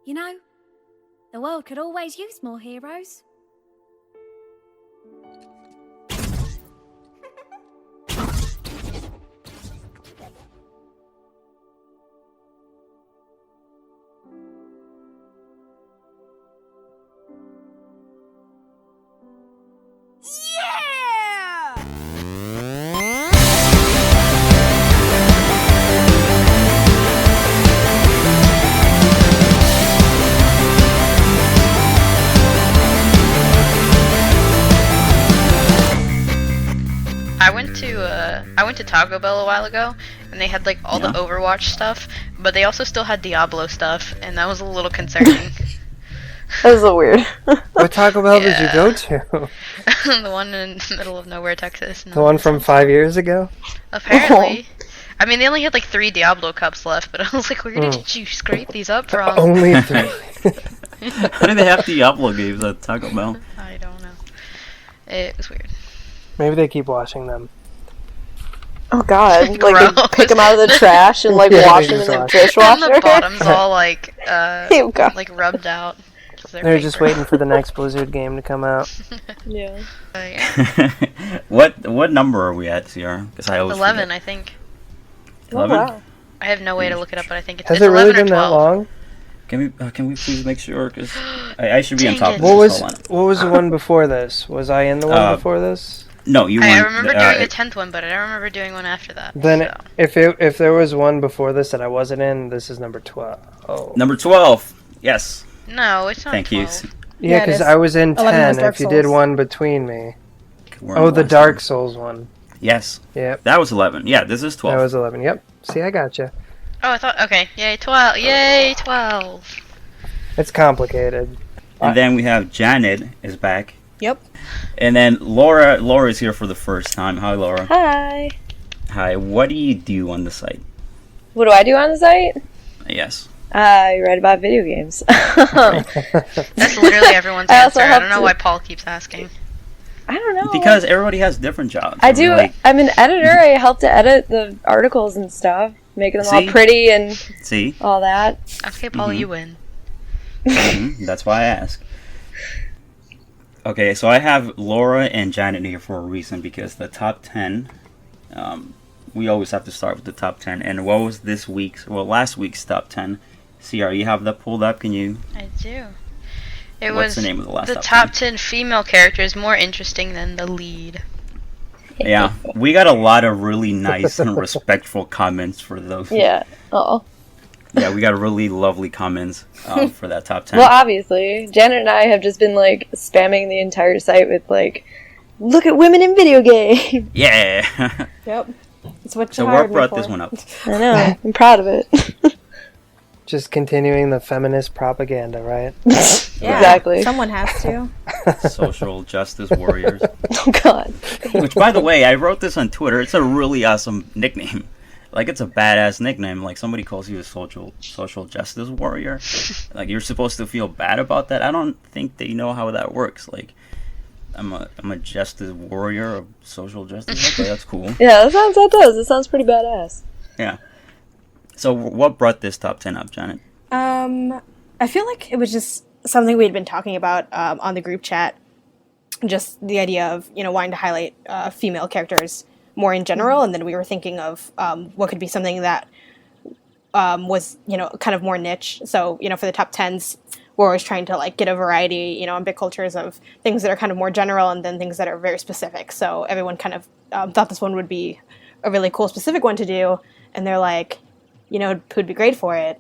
You know, the world could always use more heroes. I went to Taco Bell a while ago, and they had like all the Overwatch stuff, but they also still had Diablo stuff, and that was a little concerning. That was a little weird. What Taco Bell did you go to? The one in the middle of nowhere, Texas. The one from 5 years ago? Apparently. I mean, they only had like 3 Diablo cups left, but I was like, where did you scrape these up from? Only 3. How do they have Diablo games at Taco Bell? I don't know. It was weird. Maybe they keep washing them. Oh god, like they pick them out of the trash and like wash them in the dishwasher. And the bottom's all like, oh, god. like rubbed out. They're just waiting for the next Blizzard game to come out. Yeah. What number are we at, Sierra? Because I always 11, forget. I think. 11? Oh, wow. I have no way to look it up, but I think it's Has it's it really 11 or been that 12. long? Can we please make sure? Because I should be on Dang top it. of What this. was what was the one before this? Was I in the one before this? No, you I weren't. remember doing the 10th one, but I don't remember doing one after that. Then so. if there was one before this that I wasn't in, this is number 12. Oh. Number 12. Yes. No, it's not Thank 12. you. Yeah, because I was in 10 if you did one between me. We're the Dark Souls one. Yes. Yep. That was 11. Yeah, this is 12. That was 11. Yep. See, I gotcha. Oh, I thought, okay, yay, 12, yay, 12. It's complicated. And then we have Janet is back. Yep. And then Laura is here for the first time. Hi, Laura. Hi. Hi. What do you do on the site? What do I do on the site? Yes. I write about video games. That's literally everyone's I also answer. I have don't know to- why Paul keeps asking. I don't know. Because everybody has different jobs. I do. Like, I'm an editor. I help to edit the articles and stuff, making them See? all pretty and see? all that. Okay, Paul, Mhm. you win. That's why I ask. Okay, so I have Laura and Janet here for a reason because the top 10, we always have to start with the top 10. And what was last week's top 10? Sierra, you have that pulled up? Can you? I do. It What's was the name of the last top 10 female characters more interesting than the lead. Yeah, we got a lot of really nice and respectful comments for those. Yeah. Oh. Yeah, we got really lovely comments for that top 10. Well, obviously, Janet and I have just been like spamming the entire site with like, look at women in video games. Yeah. Yep. It's what you So hired what brought me for. this one up? I know. I'm proud of it. Just continuing the feminist propaganda, right? Yeah, Exactly. Someone has to. Social justice warriors. Oh god. Which, by the way, I wrote this on Twitter. It's a really awesome nickname. Like, it's a badass nickname. Like, somebody calls you a social justice warrior. Like, you're supposed to feel bad about that. I don't think they know how that works. Like, I'm a justice warrior of social justice. Okay, that's cool. Yeah, that does. It sounds pretty badass. Yeah. So, what brought this top 10 up, Janet? I feel like it was just something we had been talking about on the group chat. Just the idea of, wanting to highlight female characters more in general, and then we were thinking of what could be something that was, kind of more niche. So, for the top 10s, we're always trying to like get a variety, in big cultures of things that are kind of more general and then things that are very specific. So everyone kind of thought this one would be a really cool specific one to do, and they're like, who'd be great for it?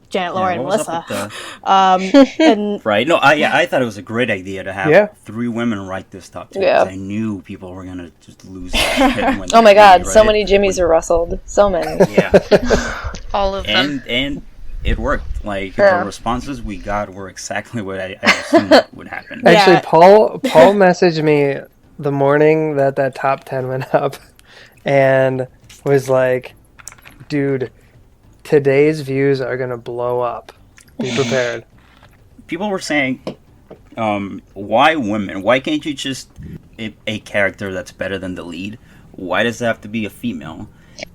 Janet, Laura, and what was Melissa. up with And Right? No, I thought it was a great idea to have 3 women write this top 10. Yeah. 'Cause I knew people were going to just lose their shit when Oh my they god, read so it. many Jimmys are rustled. So many. Yeah. All of them. And it worked. Like, Yeah. the responses we got were exactly what I assumed would happen. Yeah. Actually, Paul messaged me the morning that top 10 went up and was like, dude, today's views are going to blow up. Be prepared. People were saying, why women? Why can't you just a character that's better than the lead? Why does it have to be a female?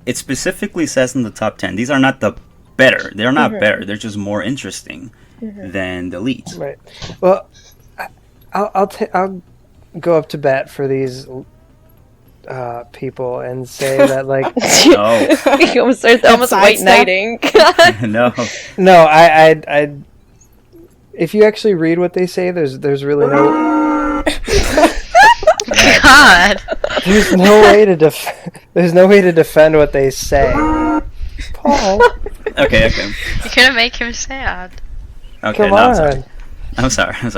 It specifically says in the top 10, these are not the better. They're not better. They're just more interesting than the leads. Right. Well, I'll go up to bat for these people and say that like Oh He almost starts almost white knighting. no. no, I if you actually read what they say, there's really no God. there's no way to there's no way to defend what they say. Paul, Okay. You're gonna make him sad. Okay. come No, on. I'm sorry. I'm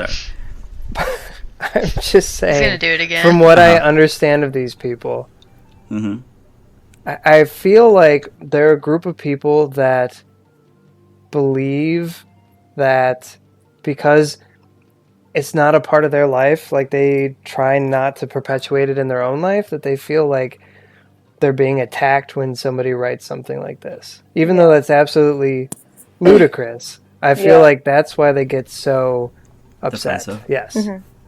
just He's saying. gonna do it again. From what I understand of these people, Mm-hmm. I feel like they're a group of people that believe that because it's not a part of their life, like they try not to perpetuate it in their own life, that they feel like they're being attacked when somebody writes something like this. Even though that's absolutely ludicrous. I feel Yeah. like that's why they get so upset. Defensive. Yes.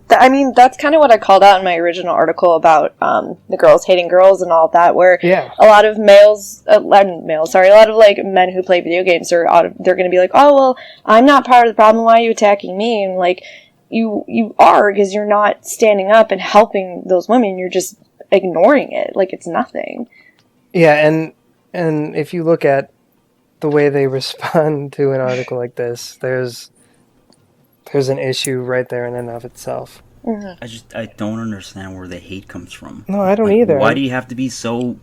I mean, that's kind of what I called out in my original article about the girls hating girls and all that, where Yeah. a lot of a lot of like men who play video games they're going to be like, oh well, I'm not part of the problem. Why are you attacking me? And like, you are, because you're not standing up and helping those women. You're just ignoring it like it's nothing. Yeah, and if you look at the way they respond to an article like this, there's an issue right there in and of itself. I don't understand where the hate comes from. No, I don't Like, either. Why do you have to be so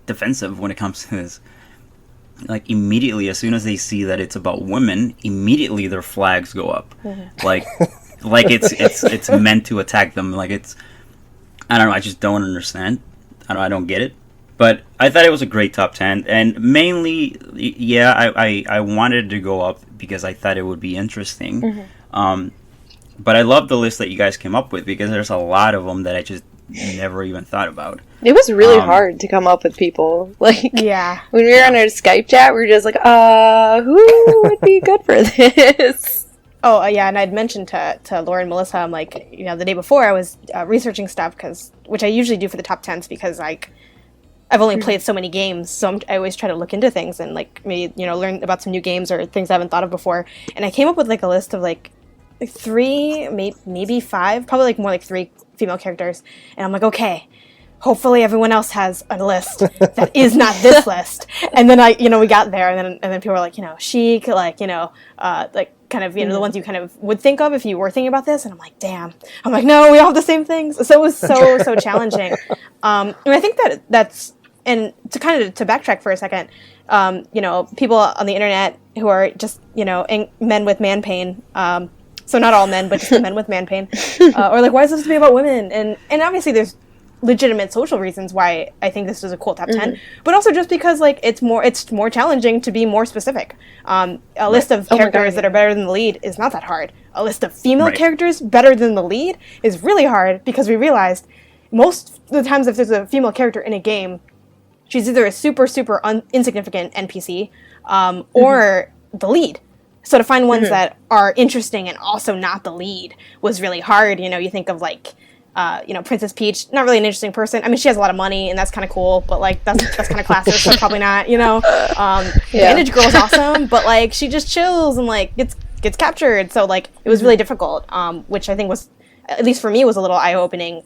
defensive when it comes to this? Like, immediately, as soon as they see that it's about women, immediately their flags go up. Like it's meant to attack them. Like it's, I don't know. I just don't understand. I don't get it. But I thought it was a great top 10, and mainly, yeah, I wanted to go up because I thought it would be interesting. But I love the list that you guys came up with because there's a lot of them that I just never even thought about. It was really hard to come up with people. Like, Yeah. when we were on our Skype chat, we were just like, who would be good for this? Oh, yeah, and I'd mentioned to Laura and Melissa, I'm like, you know, the day before I was researching stuff, which I usually do for the top 10s because, like, I've only played so many games, so I always try to look into things and, like, maybe, you know, learn about some new games or things I haven't thought of before. And I came up with, like, a list of, like 3, maybe 5, probably, like, more like 3 female characters. And I'm like, okay, hopefully everyone else has a list that is not this list. And then we got there, and then people were like, you know, Chic, like, you know, like, kind of, you know, the ones you kind of would think of if you were thinking about this. And I'm like, damn. I'm like, no, we all have the same things. So it was so challenging. And I think that's, and to kind of to backtrack for a second, you know, people on the internet who are just, you know, men with man pain. So not all men, but just the men with man pain. Or like, why is this to be about women? And obviously there's legitimate social reasons why I think this is a cool top 10, but also just because like it's more challenging to be more specific. A list of characters that are better than the lead is not that hard. A list of female characters better than the lead is really hard because we realized most of the times if there's a female character in a game, she's either a super insignificant NPC or the lead. So to find ones that are interesting and also not the lead was really hard. You know, you think of like, you know, Princess Peach, not really an interesting person. I mean, she has a lot of money and that's kind of cool, but like that's kind of classic, so probably not. You know, Bandage Girl's awesome, but like she just chills and like gets captured. So like it was really difficult, which I think was, at least for me, was a little eye opening.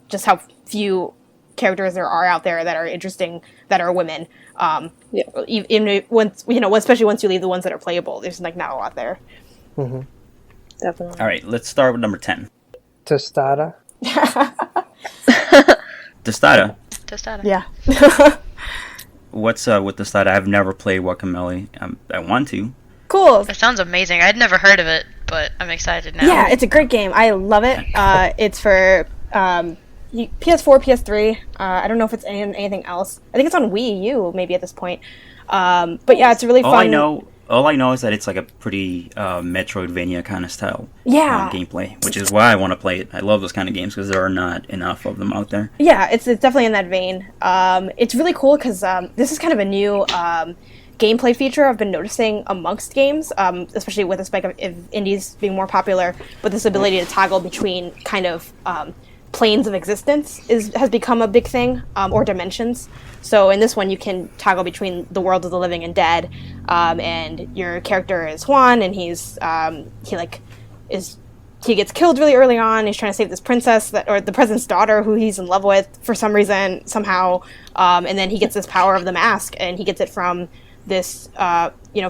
Just how few characters there are out there that are interesting that are women. Even once, you know, especially once you leave the ones that are playable, there's like not a lot there. Definitely. All right, let's start with number 10. Tostada. Tostada. Yeah. What's with Tostada? I've never played Guacamelee. I want to. Cool. That sounds amazing. I'd never heard of it, but I'm excited now. Yeah, it's a great game. I love it. It's for PS4, PS3. I don't know if it's anything else. I think it's on Wii U maybe at this point. But yeah, it's a really fun. All I know is that it's like a pretty Metroidvania kind of style gameplay, which is why I want to play it. I love those kind of games because there are not enough of them out there. Yeah, it's definitely in that vein. It's really cool because this is kind of a new gameplay feature I've been noticing amongst games, especially with the spike of indies being more popular, but this ability to toggle between kind of planes of existence has become a big thing, or dimensions. So in this one, you can toggle between the world of the living and dead, and your character is Juan, and he gets killed really early on. He's trying to save this princess or the president's daughter, who he's in love with for some reason, somehow, and then he gets this power of the mask, and he gets it from this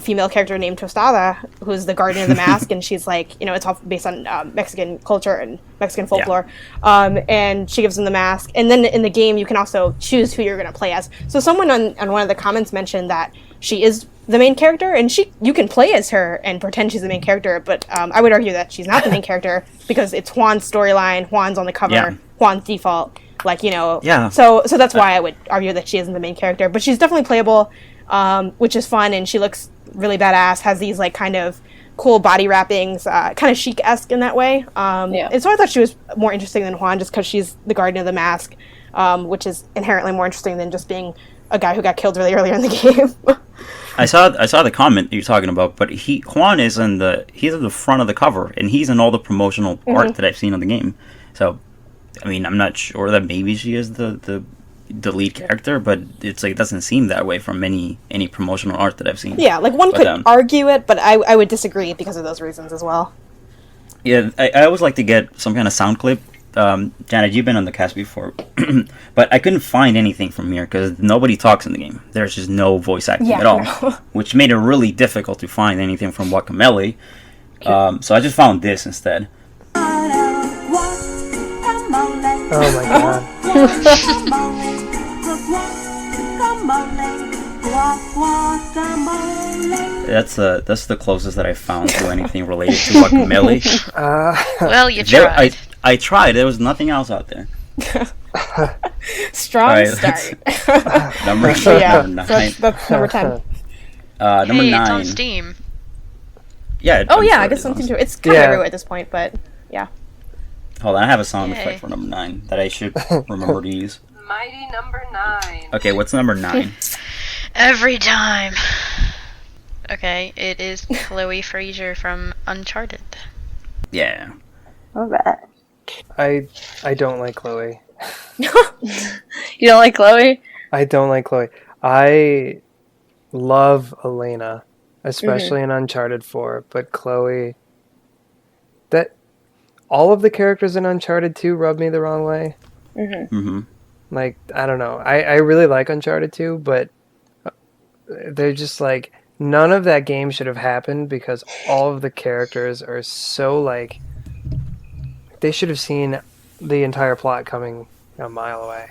female character named Tostada, who's the guardian of the mask, and she's like, it's all based on Mexican culture and Mexican folklore, and she gives him the mask. And then in the game, you can also choose who you're going to play as. So someone on one of the comments mentioned that she is the main character, and you can play as her and pretend she's the main character, but I would argue that she's not the main character, because it's Juan's storyline, Juan's on the cover, Juan's default, so that's why I would argue that she isn't the main character, but she's definitely playable, which is fun, and she looks really badass, has these kind of cool body wrappings, kind of chic-esque in that way, and so I thought she was more interesting than Juan, just because she's the guardian of the mask, which is inherently more interesting than just being a guy who got killed really earlier in the game. I saw the comment you're talking about, but Juan he's in the front of the cover, and he's in all the promotional art that I've seen of the game. So, I mean, I'm not sure that maybe she is the lead character, but it's it doesn't seem that way from any promotional art that I've seen. Yeah, one could argue it, but I would disagree because of those reasons as well. Yeah, I always like to get some kind of sound clip. Janet, you've been on the cast before, but I couldn't find anything from here because nobody talks in the game. There's just no voice acting at all, which made it really difficult to find anything from Guacamole. So I just found this instead. Oh my god. That's the closest that I found to anything related to Guacamole. Well, you tried. I tried. There was nothing else out there. Strong start. Number 9. That's number 10. Number 9. It's on Steam. Yeah. I guess something too. It's kind of everywhere at this point, but yeah. Hold on, I have a sound effect for number 9 that I should remember to use. Mighty number 9. Okay, what's number 9? Every time. Okay, it is Chloe Fraser from Uncharted. Yeah. Love that. I don't like Chloe. You don't like Chloe? I don't like Chloe. I love Elena, especially in Uncharted 4, but Chloe... all of the characters in Uncharted 2 rub me the wrong way. I don't know. I really like Uncharted 2, but they're just none of that game should have happened because all of the characters are so they should have seen the entire plot coming a mile away.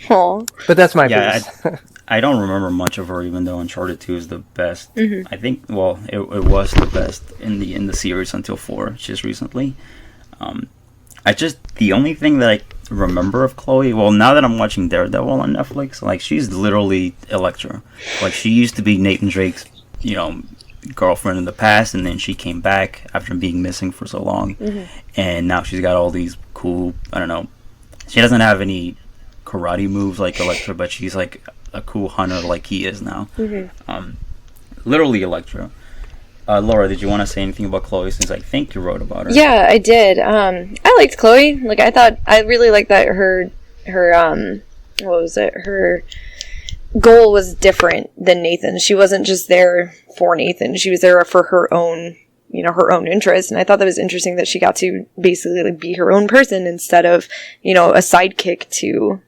Aww. But that's my piece. I don't remember much of her, even though Uncharted 2 is the best. I think, it was the best in the series until 4, just recently. The only thing that I remember of Chloe, now that I'm watching Daredevil on Netflix, she's literally Elektra. She used to be Nathan Drake's, girlfriend in the past, and then she came back after being missing for so long, and now she's got all these cool, I don't know, she doesn't have any karate moves like Elektra, but she's a cool hunter like he is now. Literally Elektra. Laura, did you want to say anything about Chloe, since I think you wrote about her? Yeah, I did. I liked Chloe. I really liked that her her goal was different than Nathan. She wasn't just there for Nathan. She was there for her own, her own interest. And I thought that was interesting that she got to basically be her own person instead of, a sidekick to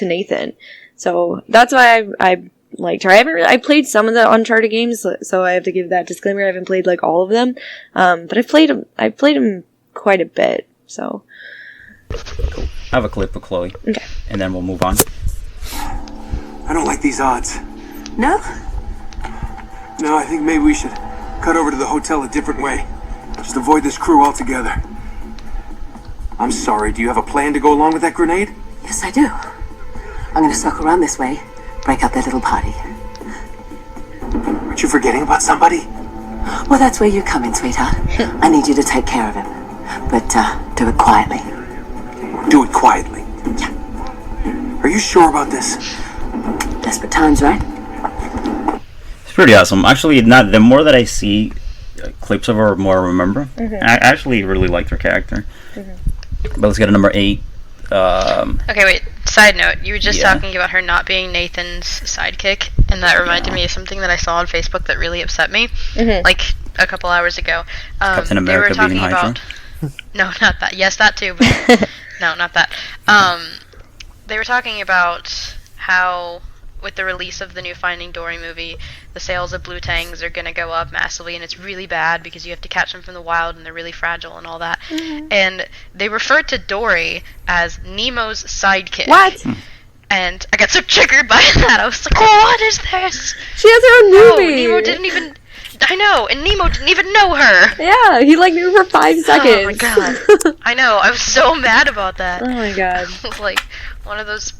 Nathan. So that's why I liked her. I played some of the Uncharted games, so I have to give that disclaimer. I haven't played all of them, but I've played them quite a bit. So cool. I have a clip of Chloe, and then we'll move on. I don't like these odds. No? No, I think maybe we should cut over to the hotel a different way. Just avoid this crew altogether. I'm sorry, do you have a plan to go along with that grenade? Yes, I do. I'm going to circle around this way, break up their little party. Aren't you forgetting about somebody? Well, that's where you come in, sweetheart. I need you to take care of him. But, do it quietly. Do it quietly? Yeah. Are you sure about this? Desperate times, right? It's pretty awesome. Actually, the more that I see clips of her more remember. I actually really liked her character. But let's get to number 8. Okay, wait. Side note, you were just Yeah. talking about her not being Nathan's sidekick, and that reminded me of something that I saw on Facebook that really upset me, like a couple hours ago. Captain they America were talking beating Hydra? about. No, not that. Yes, that too. But no, not that. They were talking about how, with the release of the new Finding Dory movie, the sales of blue tangs are going to go up massively, and it's really bad because you have to catch them from the wild and they're really fragile and all that. And they referred to Dory as Nemo's sidekick. What? And I got so triggered by that. I was like, oh, what is this? She has her own No, movie. Nemo didn't even... I know, and Nemo didn't even know her. Yeah, he like knew her for 5 seconds. Oh my god. I know, I was so mad about that. Oh my god. It was like one of those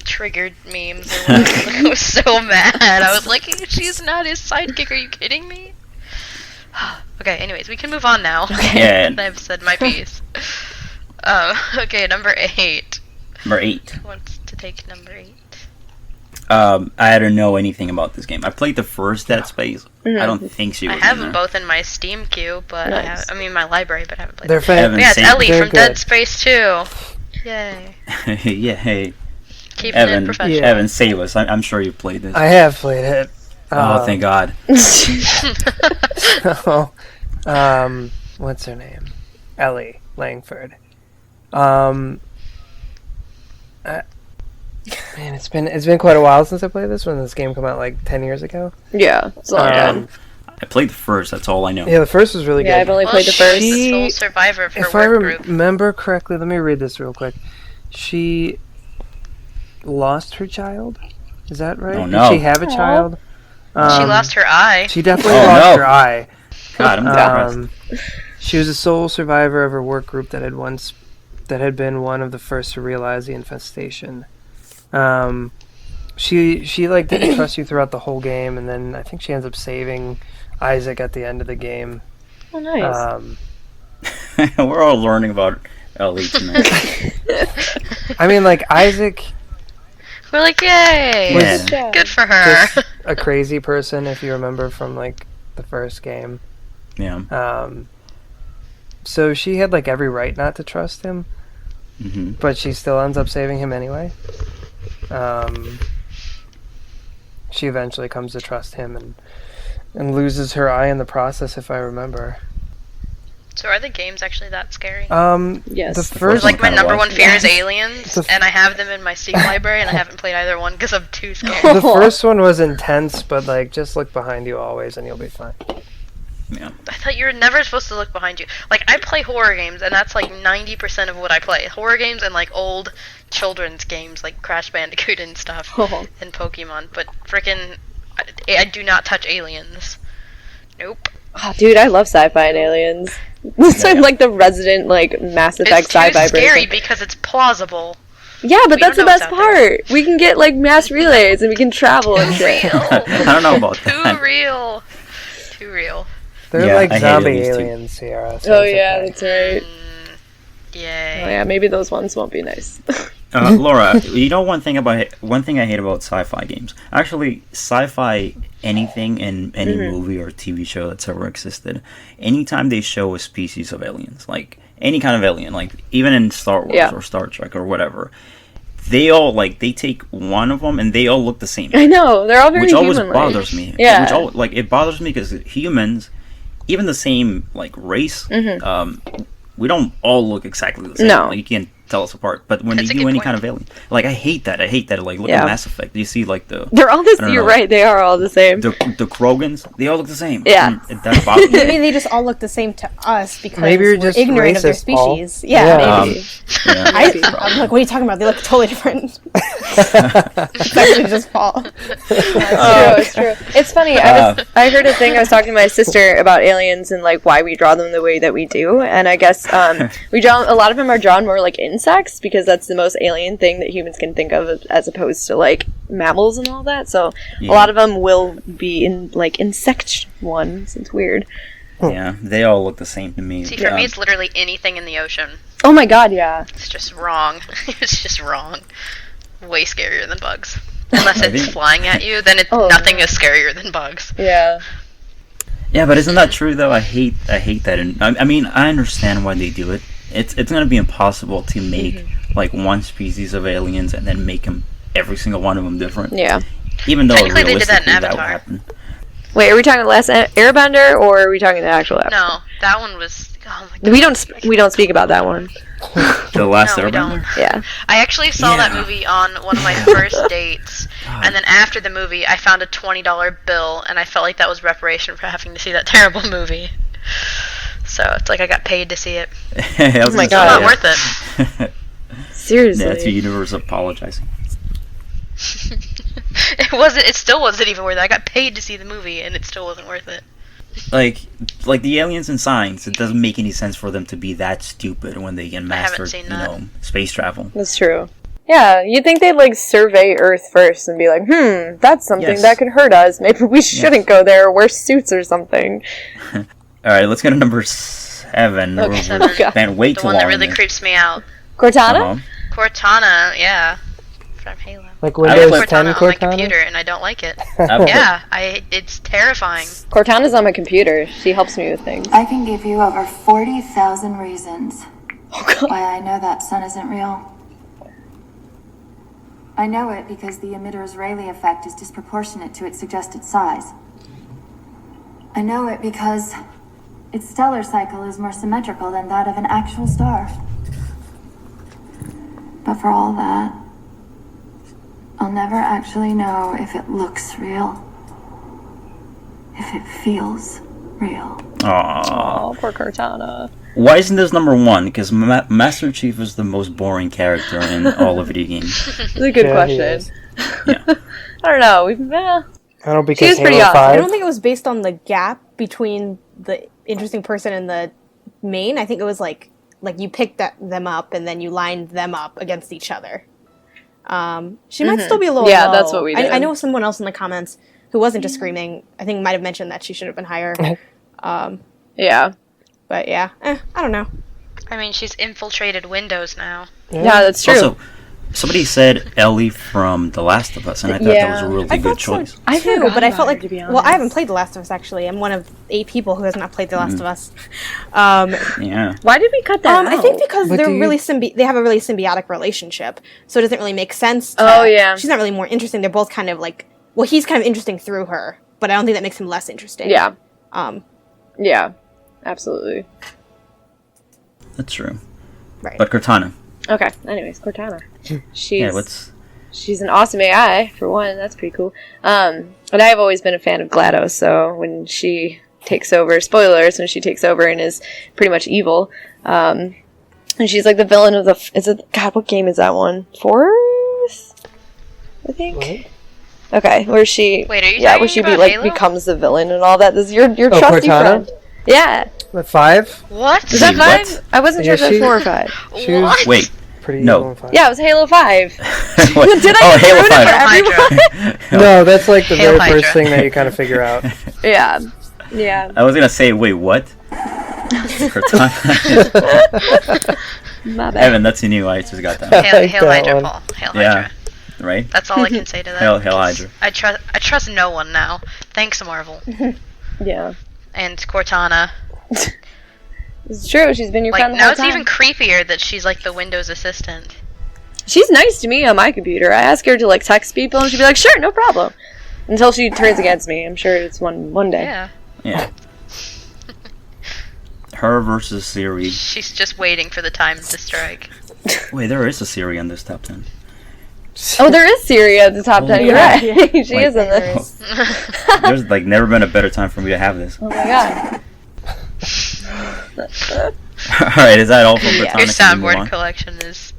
triggered memes. I was so mad. I was like, she's not his sidekick, are you kidding me? Okay, anyways, we can move on now. Yeah. I've said my piece. Okay, number 8. Number 8. Who wants to take number 8? I don't know anything about this game. I played the first Dead Space. I don't think she was I have in them there. both in my Steam queue, but Nice. I mean my library, but I haven't played They're them. Evan Yeah, it's Saint- Ellie they're from Dead good. Space 2. Yay. Yeah, hey. Keeping it Evan, professional. Yeah. Evan, save us. I'm sure you played this. I have played it. Oh, thank God. So, what's her name? Ellie Langford. Man, it's been quite a while since I played this. When this game came out like 10 years ago. Yeah, it's a long time. I played the first. That's all I know. Yeah, the first was really Yeah, I've good. only Well, played the she was first. the sole survivor of her If I work group. remember correctly, let me read this real quick. She lost her child. Is that right? Oh, no. Did she have a child? She lost her eye. She definitely Oh, lost no. her eye. God, I'm depressed. She was a sole survivor of her work group that had been one of the first to realize the infestation. She like didn't trust you throughout the whole game, and then I think she ends up saving Isaac at the end of the game. Oh, nice. We're all learning about Ellie tonight. I mean, like Isaac We're like, yay! was Yeah. Good for her. just a crazy person, if you remember from like the first game. Yeah. So she had like every right not to trust him, hmm but she still ends up saving him anyway. She eventually comes to trust him and loses her eye in the process, if I remember. So are the games actually that scary? Yes. The The Because first like my kinda number was. one fear is aliens, The f- and I have them in my Steam library, and I haven't played either one because I'm too scared. the first one was intense, but like just look behind you always, and you'll be fine. Yeah. I thought you were never supposed to look behind you. Like, I play horror games, and that's like 90% of what I play. Horror games and like old children's games like Crash Bandicoot and stuff, Oh. and Pokemon. But frickin', I do not touch aliens. Nope. Oh, dude, I love sci-fi and aliens. This Yeah. is like the resident like Mass Effect It's too sci-fi scary person. because it's plausible. Yeah, but We that's the don't know best what's out there. part. We can get like mass relays and we can travel and shit. I don't know about Too that. real. Too real. They're Yeah, like I hate zombie aliens too. aliens, Sierra. So Oh it's yeah, okay. that's right. Yay. Oh yeah, maybe those ones won't be nice. Laura, you know one thing I hate about sci-fi games. Actually, sci-fi anything in any movie or TV show that's ever existed. Anytime they show a species of aliens, like any kind of alien, like even in Star Wars Yeah. or Star Trek or whatever, they all like they take one of them and they all look the same. I know they're all very Which always human-like. bothers me. Yeah. It bothers me because humans, even the same like race, we don't all look exactly the same. No. Like, you can't tell us apart. But when That's they a do good any point. kind of alien, like I hate that. Like look Yeah. at Mass Effect. You see like the They're all the I don't You're know. right. They are all the same. the Krogans, they all look the same. Yeah. And that bothers me. Maybe they just all look the same to us because Maybe you're we're just ignorant of their racist, Paul. species. Yeah, Yeah. maybe. Yeah. I'm like, what are you talking about? They look totally different. It's actually just Paul. It's true. It's funny. I heard a thing. I was talking to my sister about aliens and like why we draw them the way that we do. And I guess we draw a lot of them are drawn more like insects because that's the most alien thing that humans can think of as opposed to like mammals and all that. So Yeah. a lot of them will be in like insect ones. It's weird. Yeah, they all look the same to me. See, for me, it's literally anything in the ocean. Oh my god, yeah. It's just wrong. It's just wrong. Way scarier than bugs. Unless I it's think- flying at you, then Oh, nothing is scarier than bugs. Yeah. Yeah, but isn't that true though? I hate that. And I mean, I understand why they do it. It's gonna be impossible to make like one species of aliens and then make them every single one of them different. Yeah. Even though Technically they did that in realistically Avatar. would happen. Wait, are we talking the last Airbender, or are we talking the actual episode? No, that one was. Oh my god. We don't speak about that one. The last No, we Airbender. don't. Yeah. I actually saw that Yeah. movie on one of my first dates, and then after the movie, I found a $20 bill, and I felt like that was reparation for having to see that terrible movie. So it's like I got paid to see it. Oh my It's God. not worth it. Seriously. Yeah, it's the universe apologizing. It still wasn't even worth it. I got paid to see the movie, and it still wasn't worth it. Like the aliens in Science, it doesn't make any sense for them to be that stupid when they can master, seen you that. know, space travel. That's true. Yeah, you'd think they'd like survey Earth first and be like, that's something Yes. that could hurt us. Maybe we shouldn't go there or wear suits or something. All right, let's get to number 7. Okay. We're Seven. spent way The too one long. that really on this. creeps me out. Cortana? Uh-huh. Cortana, yeah, from Halo. Like I have Windows 10 Cortana on my Cortana? computer, and I don't like it. I've- Yeah, it's terrifying. Cortana's on my computer. She helps me with things. I can give you over 40,000 reasons Oh, God. why I know that sun isn't real. I know it because the emitter's Rayleigh effect is disproportionate to its suggested size. I know it because its stellar cycle is more symmetrical than that of an actual star. But for all that, I'll never actually know if it looks real, if it feels real. Aw. Oh, poor Cortana. Why isn't this number 1? Because Master Chief is the most boring character in all of video games. That's a good Yeah, he question. is. Yeah. I don't know. I don't because She was pretty Halo awesome. 5. I don't think it was based on the gap between the interesting person and the main. I think it was like you picked them up and then you lined them up against each other. She might still be a little Yeah, low. that's what we did. I know someone else in the comments who wasn't just screaming. I think might have mentioned that she should have been higher. Yeah. But yeah, I don't know. I mean, she's infiltrated Windows now. Yeah, that's true. Also, somebody said Ellie from The Last of Us, and I thought that was a really good choice. I Too, forgot but I about felt her, like to be well, I haven't honest. played The Last of Us actually. I'm one of 8 people who has not played The Last of Us. Yeah. Why did we cut that out? I think because But they're do you- really they have a really symbiotic relationship, so it doesn't really make sense. Oh, yeah. she's not really more interesting. They're both kind of like, well, he's kind of interesting through her, but I don't think that makes him less interesting. Yeah. Um. Yeah. Absolutely. That's true. Right. But Cortana. Okay. Anyways, Cortana. Yeah, She's an awesome AI, for one. That's pretty cool. And I've always been a fan of GLaDOS, so when she takes over, spoilers, when she takes over and is pretty much evil, and she's like the villain of God, what game is that one? 4th? I think? What? Okay, where she... Wait, are you yeah, talking where she about Halo? becomes the villain and all that. This is your Oh, trusty Cortana? friend. Yeah. The 5? What? Is that Wait, what? 5? I wasn't Yeah, sure if she- that was 4 or 5. She was What? Wait. pretty No. evil in 5. Yeah, it was Halo 5. What? Did I just Halo ruin it 5. for everyone? No, that's like the Hail very first Hydra. thing that you kind of figure out. Yeah. Yeah. I was gonna say, wait, what? Cortana. My bad. Evan, that's new. I just got that. Hail, like Hail that Hydra, one. Paul. Hail Yeah. Hydra. Right? That's all I can say to that. Hail Hydra. I trust no one now. Thanks, Marvel. Yeah. And Cortana. It's true. She's been your Like, friend the now whole it's time. even creepier that she's like the Windows assistant. She's nice to me on my computer. I ask her to like text people, and she'd be like, "Sure, no problem." Until she turns against me. I'm sure it's one day. Yeah. Yeah. Her versus Siri. She's just waiting for the time to strike. Wait, there is a Siri on this top 10. Oh, there is Siri at the top 10. You're yeah. right. She Wait. is in this. There's like never been a better time for me to have this. Oh my god. Alright, is that all from Yeah. Cortana? Your Can we move soundboard on? collection is.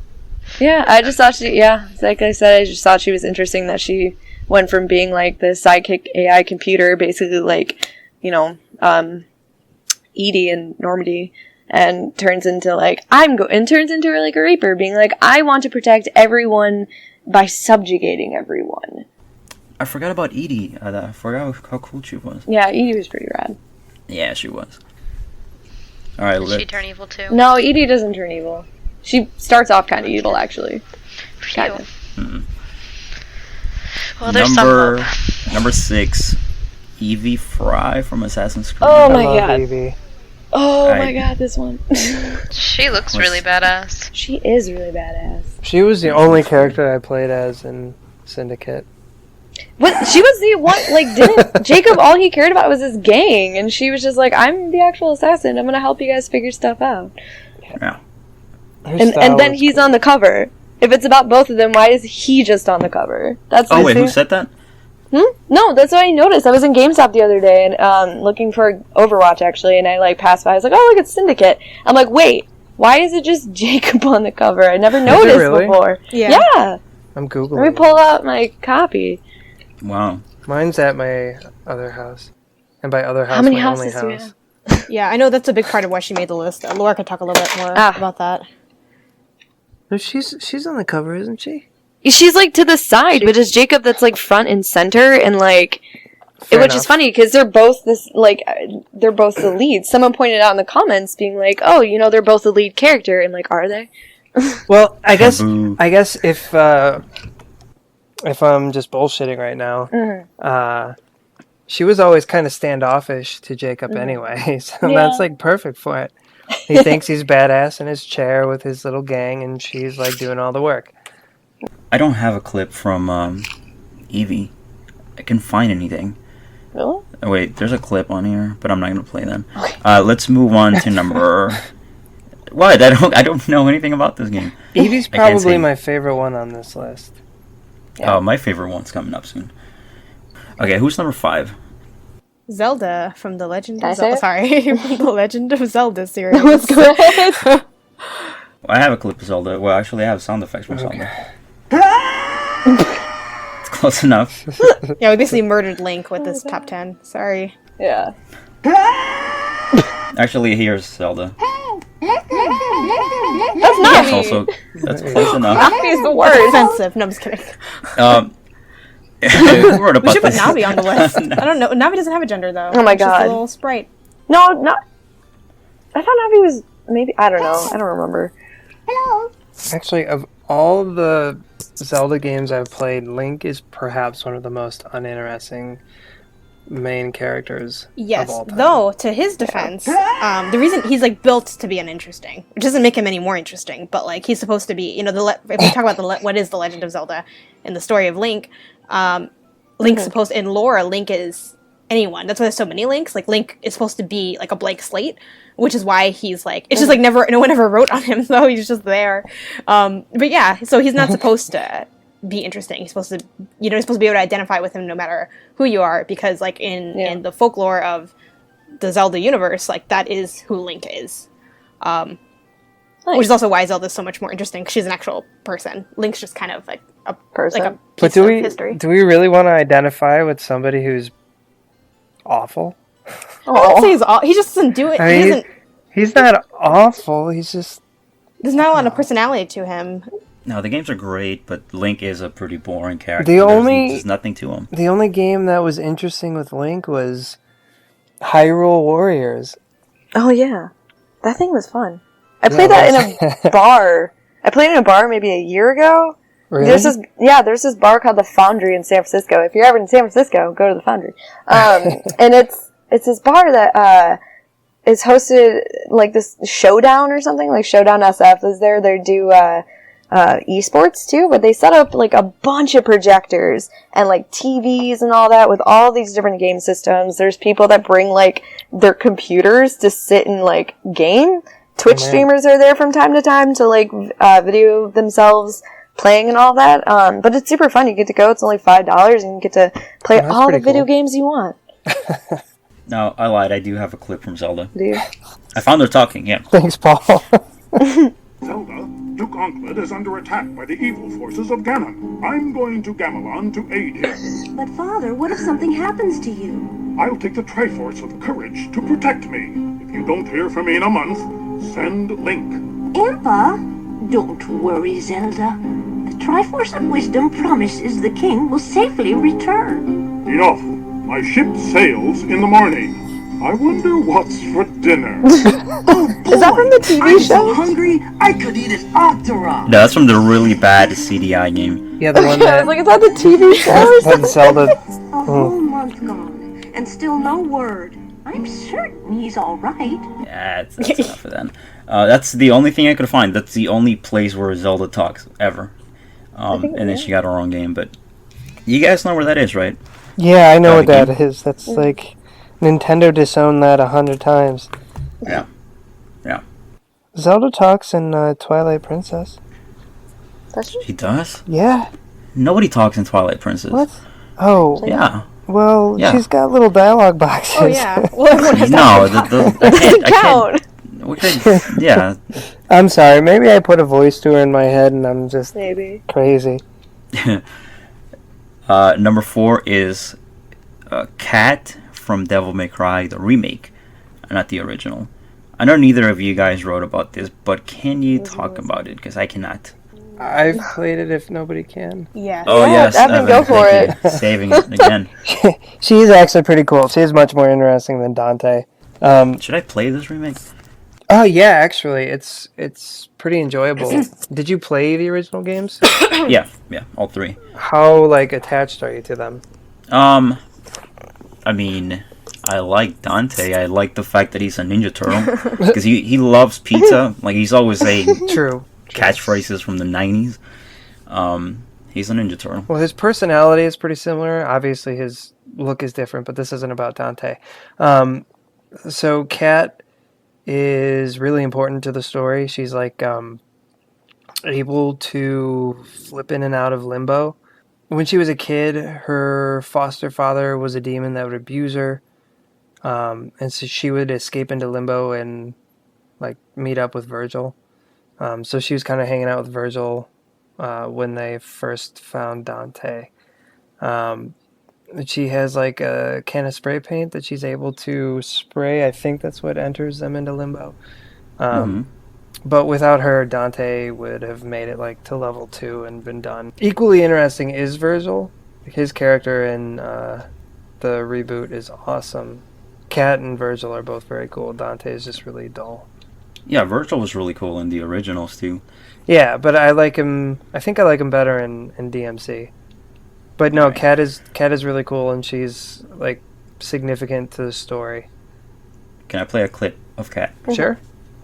Yeah, I just thought like I said, I just thought she was interesting that she went from being like the sidekick AI computer, basically like, Edie and Normandy, and turns into like, turns into like a raper, being like, I want to protect everyone by subjugating everyone. I forgot about Edie. I forgot how cool she was. Yeah, Edie was pretty rad. Yeah, she was. Alright, Did she turn evil too? No, Edie doesn't turn evil. She starts off kind of evil, actually. Kind of. Well, there's some hope. Number 6. Evie Fry from Assassin's Creed. Oh I my love god. Evie. Oh I- my god, this one. She looks really badass. She is really badass. She was the only character I played as in Syndicate. What? She was the one, like, didn't Jacob, all he cared about was his gang, and she was just like, I'm the actual assassin, I'm gonna help you guys figure stuff out. Yeah. Her And style then was he's cool. on the cover. If it's about both of them, why is he just on the cover? That's Oh the wait, thing. who said that? No, that's what I noticed. I was in GameStop the other day and looking for Overwatch actually, and I like passed by. I was like, "Oh, look, it's Syndicate." I'm like, "Wait, why is it just Jacob on the cover? I never noticed really? before." Yeah. I'm Googling. Let me pull out my copy. Wow. Mine's at my other house. And by other house, How many my only houses do we house. have? Yeah, I know that's a big part of why she made the list. Laura could talk a little bit more about that. No, she's on the cover, isn't she? She's like to the side, but it's Jacob that's like front and center, and like, Fair which enough. is funny because they're both they're both the lead. Someone pointed out in the comments, being like, "Oh, you know, they're both the lead character," and like, are they? Well, I guess Taboo. if I'm just bullshitting right now, she was always kind of standoffish to Jacob anyway, so Yeah. that's like perfect for it. He thinks he's badass in his chair with his little gang, and she's like doing all the work. I don't have a clip from Evie. I can find anything. Really? Oh, wait, there's a clip on here, but I'm not gonna play them. Let's move on to number. What? I don't know anything about this game. Evie's I can't probably say. my favorite one on this list. Oh, my favorite one's coming up soon. Okay, who's number 5? Zelda from the Legend Did I of say Zelda. it? Sorry, from the Legend of Zelda series. Let's go ahead. Well, I have a clip of Zelda. Well, actually, I have sound effects from Zelda. It's close enough. Yeah, we basically murdered Link with this top 10. Sorry. Yeah. Actually, here's Zelda. That's That's not also that's close enough. Navi's the worst. Offensive. No, I'm just kidding. Who wrote We about should put this? Navi on the list. I don't know. Navi doesn't have a gender though. Oh my It's just God. a little sprite. No, not. I thought Navi was maybe. I don't know. I don't remember. Actually, of all the Zelda games I've played, Link is perhaps one of the most uninteresting main characters Yes, of all time. though to his defense, the reason he's like built to be uninteresting, which doesn't make him any more interesting, but like he's supposed to be, you know, if we talk about what is the Legend of Zelda and the story of Link, Link's supposed in lore, Link is anyone. That's why there's so many Links. Like Link is supposed to be like a blank slate, which is why he's like it's just like no one ever wrote on him, though he's just there. But yeah, so he's not supposed to be interesting. He's supposed to, you know, you're supposed to be able to identify with him no matter who you are, because like in the folklore of the Zelda universe, like that is who Link is. Which is also why Zelda's so much more interesting, because she's an actual person. Link's just kind of like a Person. like a But piece of history. do we really want to identify with somebody who's awful? I wouldn't say he just doesn't do it. I He mean, doesn't. he's not awful. He's just There's not a lot of personality to him. No, the games are great, but Link is a pretty boring character. The There's only- just nothing to him. the only game that was interesting with Link was Hyrule Warriors. Oh yeah, that thing was fun. I played Yeah, that in a bar. I played in a bar maybe a year ago. Really? There's this bar called the Foundry in San Francisco. If you're ever in San Francisco, go to the Foundry. And it's this bar that is hosted like this Showdown or something. Like Showdown SF is there. They do esports too, but they set up like a bunch of projectors and like TVs and all that with all these different game systems. There's people that bring like their computers to sit and like game. Twitch streamers are there from time to time to like video themselves playing and all that. But it's super fun. You get to go. It's only $5 and you get to play that's all the pretty video cool. games you want. No, I lied. I do have a clip from Zelda. Do you? I found her talking. Yeah. Thanks, Paul. Zelda, Duke Onkled is under attack by the evil forces of Ganon. I'm going to Gamelon to aid him. But Father, what if something happens to you? I'll take the Triforce of Courage to protect me. If you don't hear from me in a month, send Link. Impa, don't worry, Zelda. The Triforce of Wisdom promises the king will safely return. Enough. My ship sails in the morning. I wonder what's for dinner. Oh boy! Is that from the TV I'm show? so hungry, I could eat his entourage. No, that's from the really bad CDI game. Yeah, the one I that was like, is that the TV show or had something? Zelda. A whole month gone, and still no word. I'm certain he's all right. Yeah, that's enough of that. That's the only thing I could find. That's the only place where Zelda talks ever. And then she got her own game. But you guys know where that is, right? Yeah, I know what that game? is. That's like Nintendo disowned that 100 times. Yeah. Zelda talks in Twilight Princess. She does? Yeah. Nobody talks in Twilight Princess. What? Oh. Yeah. Well, Yeah. she's got little dialogue boxes. Oh yeah. Well, everyone has No, that. Yeah. I'm sorry. Maybe I put a voice to her in my head, and I'm just crazy. Number 4 is Cat from Devil May Cry, the remake, not the original. I know neither of you guys wrote about this, but can you talk about it? Because I cannot. I've played it if nobody can. Yeah. Oh, yes. Evan, go for it. Saving it again. She's actually pretty cool. She's much more interesting than Dante. Should I play this remake? Oh, yeah, actually. It's pretty enjoyable. Did you play the original games? Yeah, all 3. How, attached are you to them? I mean, I like Dante. I like the fact that he's a Ninja Turtle. Because he loves pizza. He's always saying True. catchphrases from the 90s. He's a Ninja Turtle. Well, his personality is pretty similar. Obviously, his look is different, but this isn't about Dante. So, Kat is really important to the story. She's, able to flip in and out of limbo. When she was a kid, her foster father was a demon that would abuse her. And so she would escape into limbo and, meet up with Virgil. So she was kind of hanging out with Virgil when they first found Dante. She has a can of spray paint that she's able to spray. I think that's what enters them into limbo. But without her, Dante would have made it to level 2 and been done. Equally interesting is Virgil. His character in the reboot is awesome. Kat and Virgil are both very cool. Dante is just really dull. Yeah, Virgil was really cool in the originals too. Yeah, but I like him. I think I like him better in DMC. But no, Kat is really cool, and she's significant to the story. Can I play a clip of Kat? Sure.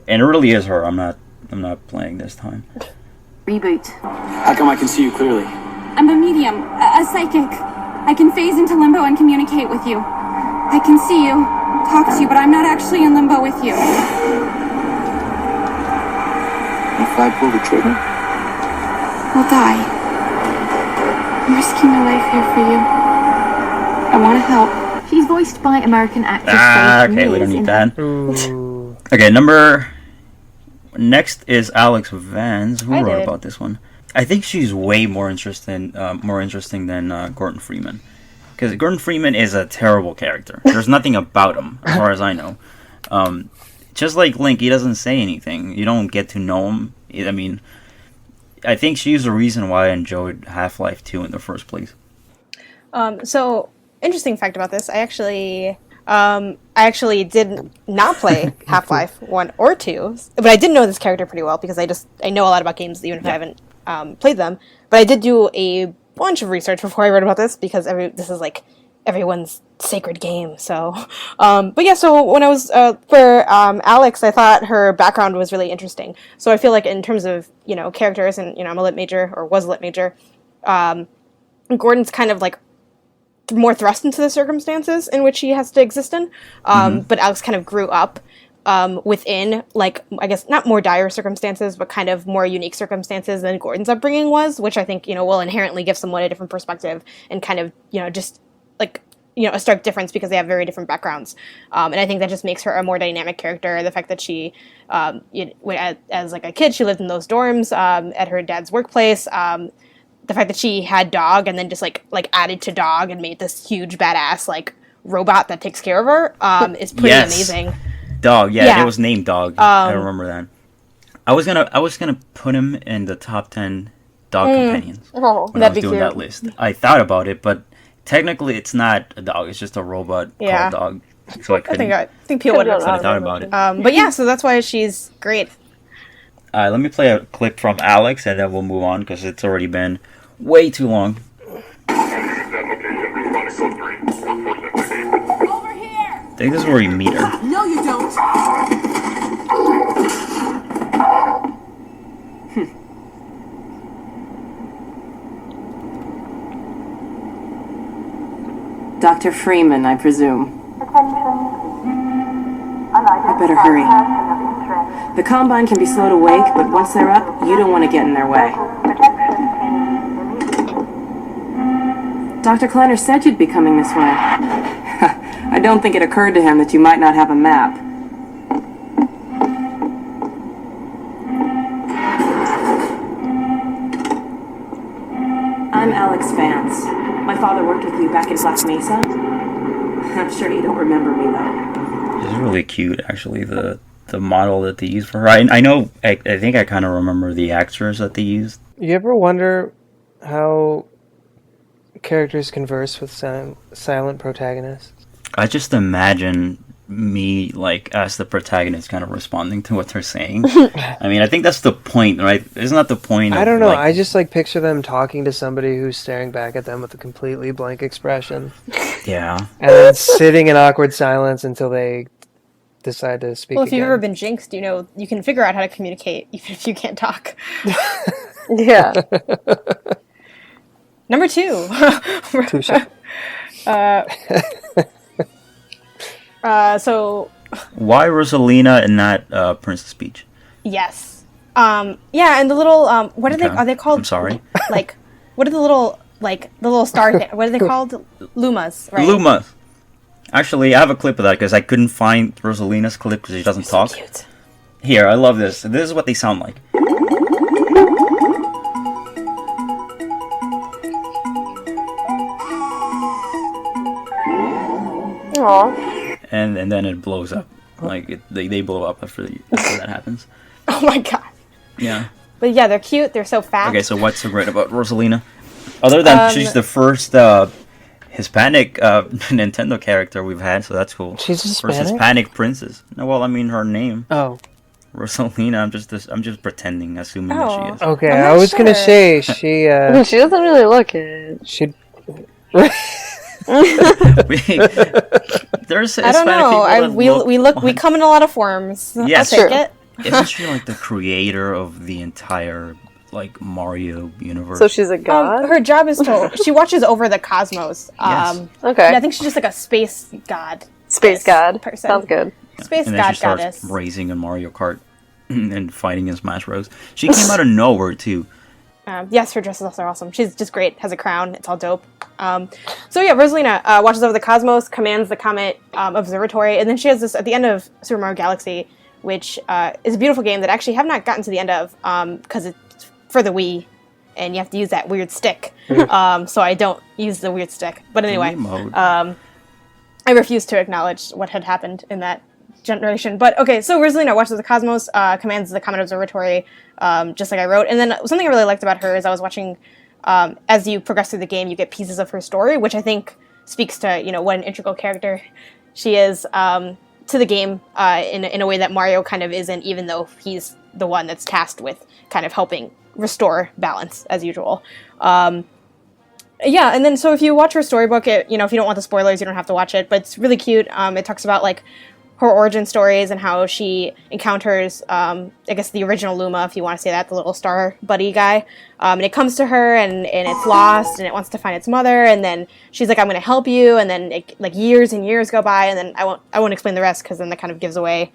And it really is her. I'm not playing this time. Reboot. How come I can see you clearly? I'm a medium, a psychic. I can phase into limbo and communicate with you. I can see you, talk to you, but I'm not actually in limbo with you. If I pull the trigger? I'll die. I'm risking my life here for you. I want to help. She's voiced by American actress Faith Okay, we don't Mills need in that. Ooh. Okay, next is Alex Vance. Who wrote about this one? I think she's way more interesting than Gordon Freeman. Because Gordon Freeman is a terrible character. There's nothing about him, as far as I know. Just like Link, he doesn't say anything. You don't get to know him. I mean, I think she's the reason why I enjoyed Half-Life 2 in the first place. So, interesting fact about this, I actually did not play Half-Life 1 or 2, but I did know this character pretty well because I know a lot about games even if I haven't played them. But I did do a bunch of research before I wrote about this because this is everyone's sacred game. So, but yeah, so when I was for Alex, I thought her background was really interesting. So I feel in terms of characters, and I'm a lit major or was a lit major, Gordon's kind of more thrust into the circumstances in which he has to exist in. But Alex kind of grew up within, I guess, not more dire circumstances, but kind of more unique circumstances than Gordon's upbringing was, which I think, will inherently give someone a different perspective and kind of, just, a stark difference because they have very different backgrounds. And I think that just makes her a more dynamic character. The fact that she, as a kid, she lived in those dorms at her dad's workplace. The fact that she had dog and then just added to dog and made this huge badass robot that takes care of her is pretty amazing. Dog, yeah, it was named Dog. I remember that. I was gonna put him in the top 10 dog companions when I was doing that list. I thought about it, but technically it's not a dog; it's just a robot called Dog. So I couldn't. I think people would have thought about it. But yeah, so that's why she's great. Let me play a clip from Alex, and then we'll move on because it's already been way too long. Oh, I think this is where you meet her. No, you don't. Dr. Freeman, I presume. I better hurry. The Combine can be slow to wake, but once they're up, you don't want to get in their way. Dr. Kleiner said you'd be coming this way. I don't think it occurred to him that you might not have a map. I'm Alex Vance. My father worked with you back in Black Mesa. I'm sure you don't remember me, though. It's really cute, actually, the model that they used for her. I know, I think I kind of remember the actors that they used. You ever wonder how characters converse with silent protagonists? I just imagine me, like, as the protagonist kind of responding to what they're saying. I mean, I think that's the point, right? Isn't that the point? I don't know. Like, I just, like, picture them talking to somebody who's staring back at them with a completely blank expression. Yeah. And then sitting in awkward silence until they decide to speak Well, if you've again. ever been jinxed, you know, you can figure out how to communicate even if you can't talk. Yeah. Number 2. Touche. So... Why Rosalina and not Princess Peach? Yes. Yeah, and the little, what are they, Okay. are they called? I'm sorry. Like, what are the little, like, the little star, what are they called? Lumas, right? Luma. Actually, I have a clip of that because I couldn't find Rosalina's clip because she doesn't talk. So cute. Here, I love this. This is what they sound like. Aww. And then it blows up. Like, they blow up after that happens. Oh my god. Yeah. But yeah, they're cute, they're so fat. Okay, so what's so great about Rosalina? Other than she's the first Hispanic Nintendo character we've had, so that's cool. She's First Hispanic? Hispanic princess. No, well, I mean her name. Oh. Rosalina. I'm just pretending, assuming that she is. Okay, I'm I not was gonna sure. say she She doesn't really look it. she There's I don't Hispanic know. people that We come in a lot of forms. Yes. I'll take True. it. Isn't she like the creator of the entire like Mario universe? So she's a god? Her job is to she watches over the cosmos. Yes. Okay. And I think she's just like a space god. Space god. person. Sounds good. Space and then god she starts goddess. racing in Mario Kart and fighting in Smash Bros. She came out of nowhere too. Yes, her dresses are awesome. She's just great. Has a crown. It's all dope. So yeah, Rosalina watches over the cosmos, commands the Comet Observatory, and then she has this at the end of Super Mario Galaxy, which is a beautiful game that I actually have not gotten to the end of because it's for the Wii, and you have to use that weird stick. So I don't use the weird stick. But anyway, Wii mode. I refuse to acknowledge what had happened in that generation. But okay, so Rosalina watches the cosmos, commands the Comet Observatory, just like I wrote. And then something I really liked about her is I was watching, as you progress through the game, you get pieces of her story, which I think speaks to, you know, what an integral character she is to the game in a way that Mario kind of isn't, even though he's the one that's tasked with kind of helping restore balance, as usual. Yeah, and then so if you watch her storybook, if you don't want the spoilers, you don't have to watch it, but it's really cute. It talks about, like, her origin stories and how she encounters, I guess, the original Luma, if you want to say that, the little star buddy guy. And it comes to her, and it's lost, and it wants to find its mother, and then she's like, I'm going to help you, and then, years and years go by, and then I won't explain the rest, because then that kind of gives away,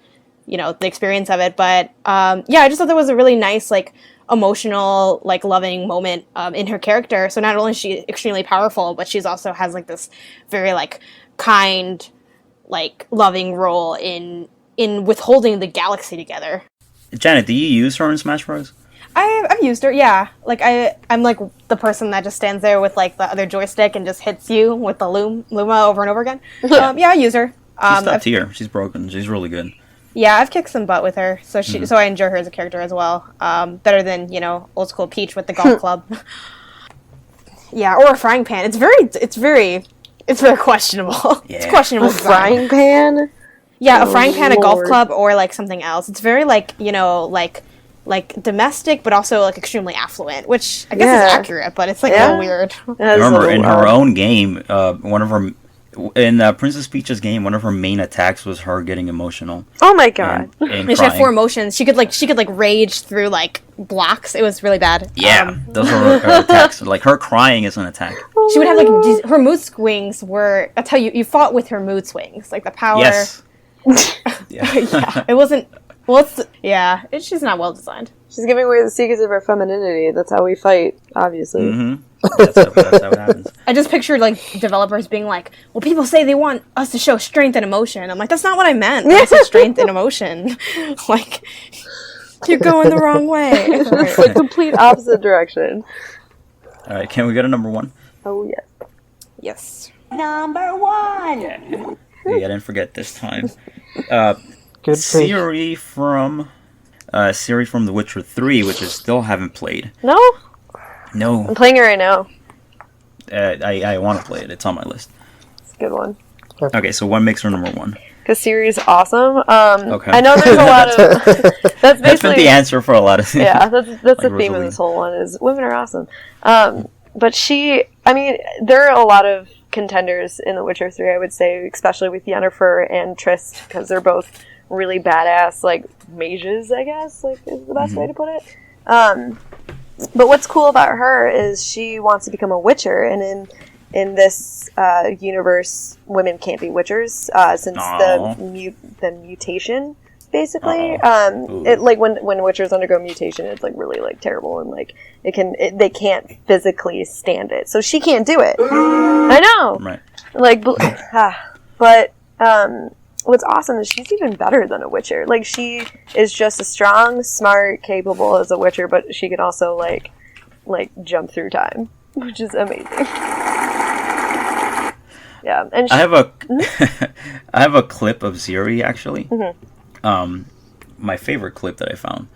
the experience of it. But, yeah, I just thought that was a really nice, like, emotional, like, loving moment in her character. So not only is she extremely powerful, but she's also has, like, this very, like, kind, like, loving role in withholding the galaxy together. Janet, do you use her in Smash Bros? I've used her, yeah. Like, I'm like the person that just stands there with, like, the other joystick and just hits you with the Luma over and over again. Yeah, I use her. She's top tier. She's broken. She's really good. Yeah, I've kicked some butt with her, so so I enjoy her as a character as well. Better than, old school Peach with the golf club. Yeah, or a frying pan. It's very questionable. Yeah. It's questionable. A frying pan? Yeah, a frying pan, a golf Lord. club, or, like, something else. It's very, like, like domestic, but also, like, extremely affluent, which I guess is accurate, but it's, like, a little weird. I remember in her own game, one of her In Princess Peach's game, one of her main attacks was her getting emotional. Oh my god! And She had 4 emotions. She could rage through like blocks. It was really bad. Yeah, those are her attacks. Like her crying is an attack. She would have her mood swings were. That's how you fought with her mood swings, like the power. Yes. Yeah, it wasn't. Well, it's just not well designed. She's giving away the secrets of her femininity. That's how we fight, obviously. Mm-hmm. That's how it happens. I just pictured like developers being like, "Well, people say they want us to show strength and emotion." I'm like, "That's not what I meant. I said strength and emotion. Like, you're going the wrong way." It's the complete opposite direction. All right, can we go to number 1? Oh yes. Yes. Number 1. Yeah, I didn't forget this time. Good Siri from The Witcher 3, which I still haven't played. No? No. I'm playing it right now. I want to play it. It's on my list. It's a good one. Okay, so what makes her number 1? Because Siri's awesome. Okay. I know there's a lot of... That's been the answer for a lot of things. Yeah, that's like the theme Rosalie. of this whole one is women are awesome. But there are a lot of contenders in The Witcher 3, I would say, especially with Yennefer and Triss, because they're both really badass, like, mages, I guess, like, is the best way to put it. But what's cool about her is she wants to become a witcher, and in this universe, women can't be witchers, since the mutation, basically. It like when witchers undergo mutation, it's like really like terrible, and like they can't physically stand it. So she can't do it. I know. Right. Like, but what's awesome is she's even better than a witcher. Like, she is just as strong, smart, capable as a witcher, but she can also like jump through time, which is amazing. Yeah, and I have a I have a clip of Ziri actually. Mm-hmm. My favorite clip that I found.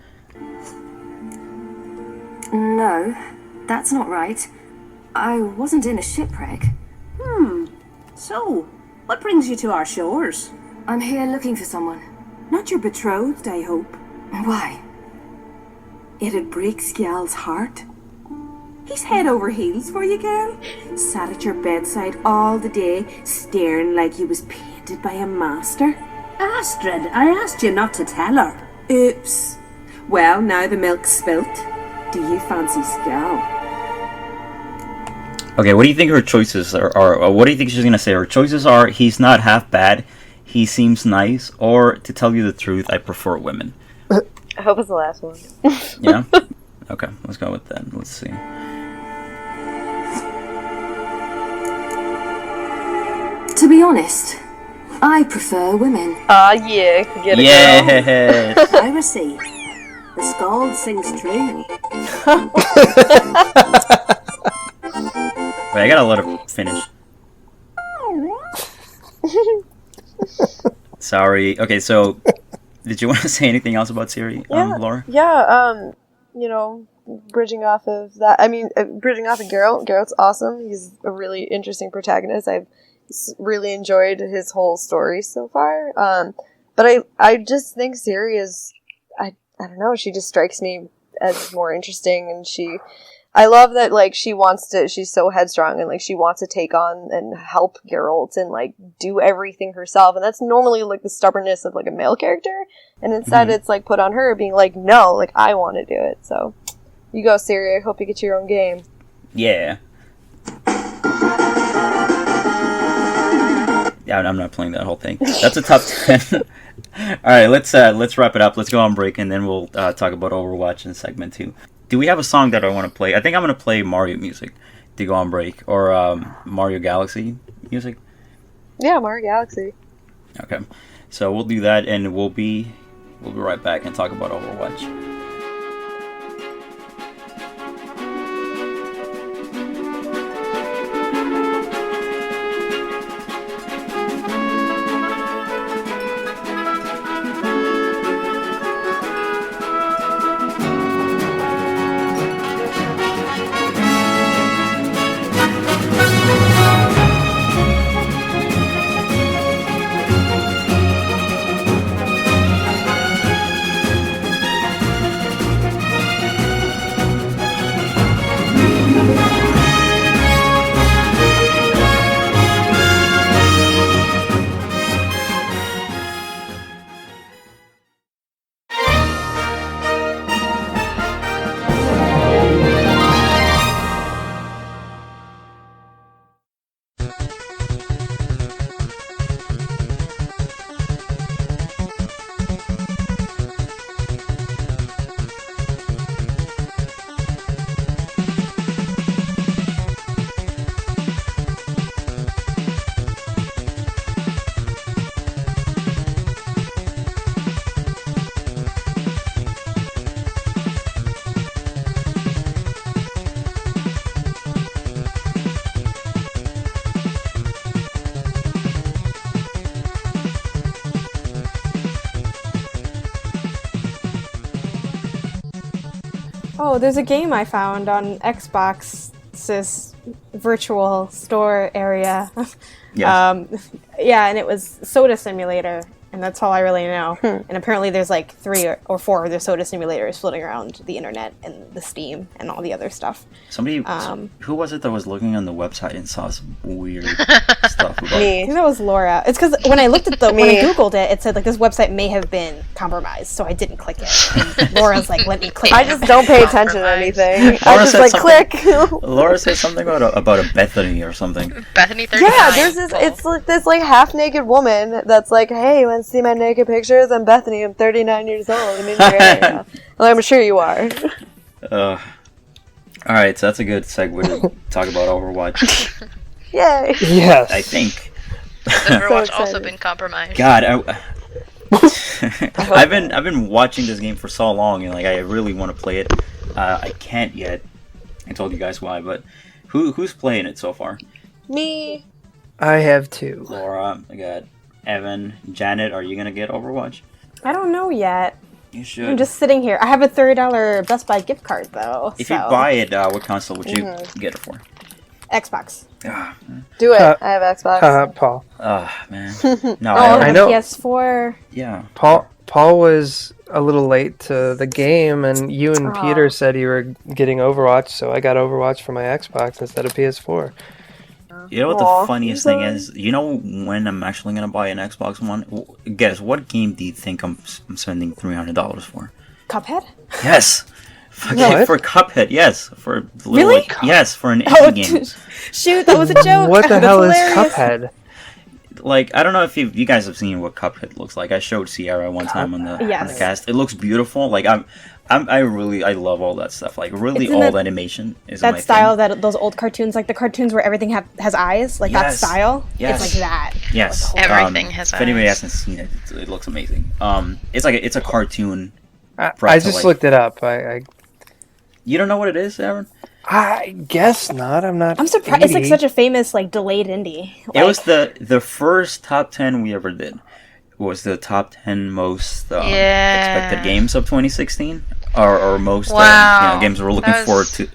No, that's not right. I wasn't in a shipwreck. So, what brings you to our shores? I'm here looking for someone. Not your betrothed, I hope. Why? It'd break Skjal's heart. He's head over heels for you, girl. Sat at your bedside all the day, staring like he was painted by a master. Astrid, I asked you not to tell her. Oops. Well, now the milk's spilt. Do you fancy Skjal? Okay, what do you think her choices are? Or what do you think she's gonna say? Her choices are: he's not half bad, he seems nice, or to tell you the truth, I prefer women. I hope it's the last one. Yeah. Okay, let's go with that. Let's see. To be honest, I prefer women. Yeah, get it, Yes. Piracy. The Scald sings true. Wait, I gotta let her finish. Sorry. Okay, so did you want to say anything else about Siri, Laura? Yeah, you know, bridging off of that, bridging off of Geralt. Geralt's awesome. He's a really interesting protagonist. I've really enjoyed his whole story so far. But I just think Siri is, I don't know, she just strikes me as more interesting, and I love that, like, she's so headstrong, and, like, she wants to take on and help Geralt and, like, do everything herself, and that's normally, like, the stubbornness of, like, a male character, and instead it's, like, put on her being like, no, like, I want to do it, so you go, Siri. I hope you get your own game. Yeah. Yeah, I'm not playing that whole thing. That's a top 10. Alright, let's wrap it up. Let's go on break, and then we'll talk about Overwatch in segment 2. Do we have a song that I want to play? I think I'm going to play Mario music to go on break, or Mario Galaxy music. Yeah, Mario Galaxy. Okay, so we'll do that, and we'll be right back and talk about Overwatch. Oh, there's a game I found on Xbox's virtual store area. Yes. Yeah, and it was Soda Simulator, and that's all I really know. And apparently there's like 3 or 4 of the Soda Simulators floating around the internet and the Steam and all the other stuff. Somebody, who was it that was looking on the website and saw some weird stuff about I think that was Laura. It's because when I looked at when I googled it, it said like this website may have been compromised, so I didn't click it. And Laura's like, "Let me click." I just don't pay attention to anything. I Laura just said like something- click. Laura said something about a Bethany or something. Bethany 39. Yeah, there's this. It's like this like half naked woman that's like, "Hey, want to see my naked pictures? I'm Bethany. I'm 39 years old. I'm in your area." Well, I'm sure you are. All right, so that's a good segue to talk about Overwatch. Yay! Yes. I think. Has Overwatch also been compromised? God, I've been watching this game for so long, and like I really want to play it. I can't yet. I told you guys why, but who's playing it so far? Me. I have 2. Laura, I got Evan, Janet. Are you gonna get Overwatch? I don't know yet. You should. I'm just sitting here. I have a $30 Best Buy gift card though. If you buy it, what console would you get it for? Xbox. Do it. I have Xbox. Paul. Man. No, I know. PS4. Yeah. Paul was a little late to the game, and you and Peter said you were getting Overwatch, so I got Overwatch for my Xbox instead of PS4. You know what the funniest thing is? You know when I'm actually gonna buy an Xbox One? Guess what game do you think I'm spending $300 for? Cuphead? Yes. What? For Cuphead, yes. For Really? Yes, for an indie game. Shoot, that was a joke. What the hell is hilarious. Cuphead? Like, I don't know if you guys have seen what Cuphead looks like. I showed Sierra one time on the cast. It looks beautiful. Like I love all that stuff. Like really old animation is my that style thing. that those old cartoons, like the cartoons where everything has eyes, like that style. Yes. It's like that. Yes. Everything has If anybody eyes. hasn't seen it, it looks amazing. It's a cartoon. I just looked it up. You don't know what it is, Aaron? I guess not. I'm surprised. It's like such a famous like delayed indie. It was the first top 10 we ever did. Was the top 10 most expected games of 2016 or most games we're looking forward to.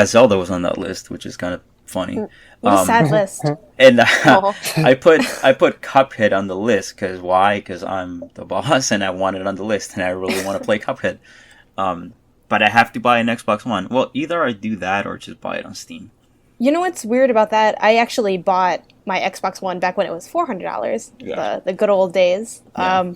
Zelda was on that list, which is kind of funny. What a sad list. And I put Cuphead on the list because why? Because I'm the boss and I want it on the list and I really want to play Cuphead. But I have to buy an Xbox One. Well, either I do that or just buy it on Steam. You know what's weird about that? I actually bought my Xbox One back when it was $400. Yeah. The good old days. Yeah.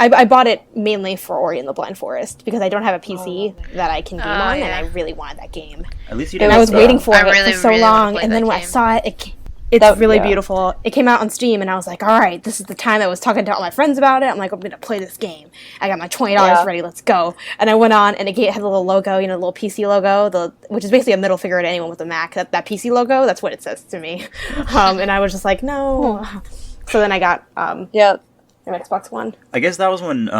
I bought it mainly for Ori and the Blind Forest because I don't have a PC that I can game on, and I really wanted that game. At least you and didn't. I was waiting for I it really, for so really long, wanna play and then that when I game. saw it, it's really beautiful. It came out on Steam, and I was like, all right, this is the time. I was talking to all my friends about it. I'm like, I'm going to play this game. I got my $20 ready. Let's go. And I went on, and it had the little logo, the little PC logo, which is basically a middle finger to anyone with a Mac. That PC logo, that's what it says to me. And I was just like, no. So then I got an Xbox One. I guess that was when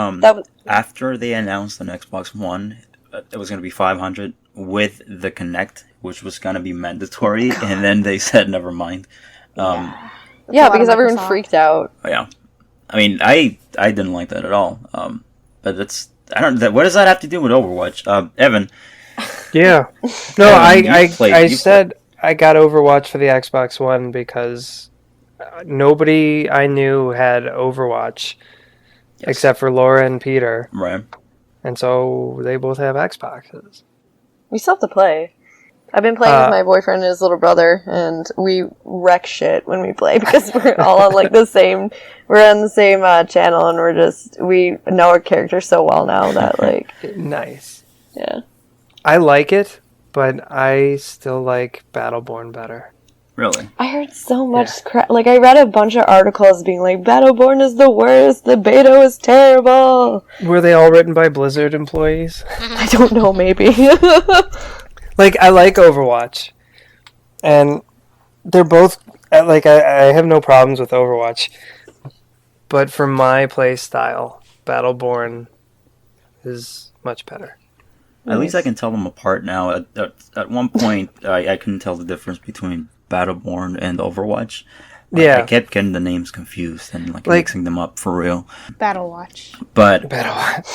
after they announced an Xbox One, it was going to be $500 with the Kinect, which was going to be mandatory, and then they said never mind. Because everyone freaked out. Yeah, I mean, I didn't like that at all. But what does that have to do with Overwatch? Evan. Yeah. No, Evan, I said I got Overwatch for the Xbox One because nobody I knew had Overwatch except for Laura and Peter. Right. And so they both have Xboxes. We still have to play. I've been playing with my boyfriend and his little brother, and we wreck shit when we play because we're all on like the same. We're on the same channel, and we know our characters so well now that like nice. Yeah, I like it, but I still like Battleborn better. Really? I heard so much crap. Like I read a bunch of articles being like Battleborn is the worst. The beta was terrible. Were they all written by Blizzard employees? I don't know. Maybe. Like, I like Overwatch, and they're both, like, I have no problems with Overwatch, but for my play style, Battleborn is much better. At least I can tell them apart now. At one point, I couldn't tell the difference between Battleborn and Overwatch, I kept getting the names confused and like mixing them up for real. Battlewatch. But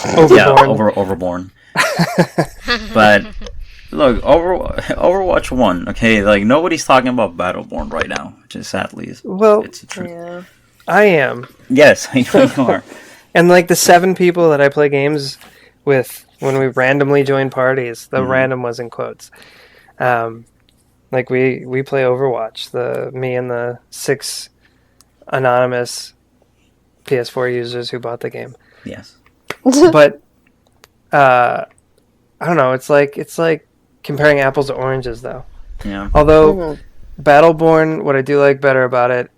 Overborn. But look, Overwatch 1, okay, like nobody's talking about Battleborn right now, which is sadly it's the truth. Yeah. I am. Yes, I know you are. And like the 7 people that I play games with when we randomly join parties, the random was in quotes. Like we play Overwatch, me and the 6 anonymous PS4 users who bought the game. Yes. But I don't know, it's like comparing apples to oranges though. Yeah. Although Battleborn, what I do like better about it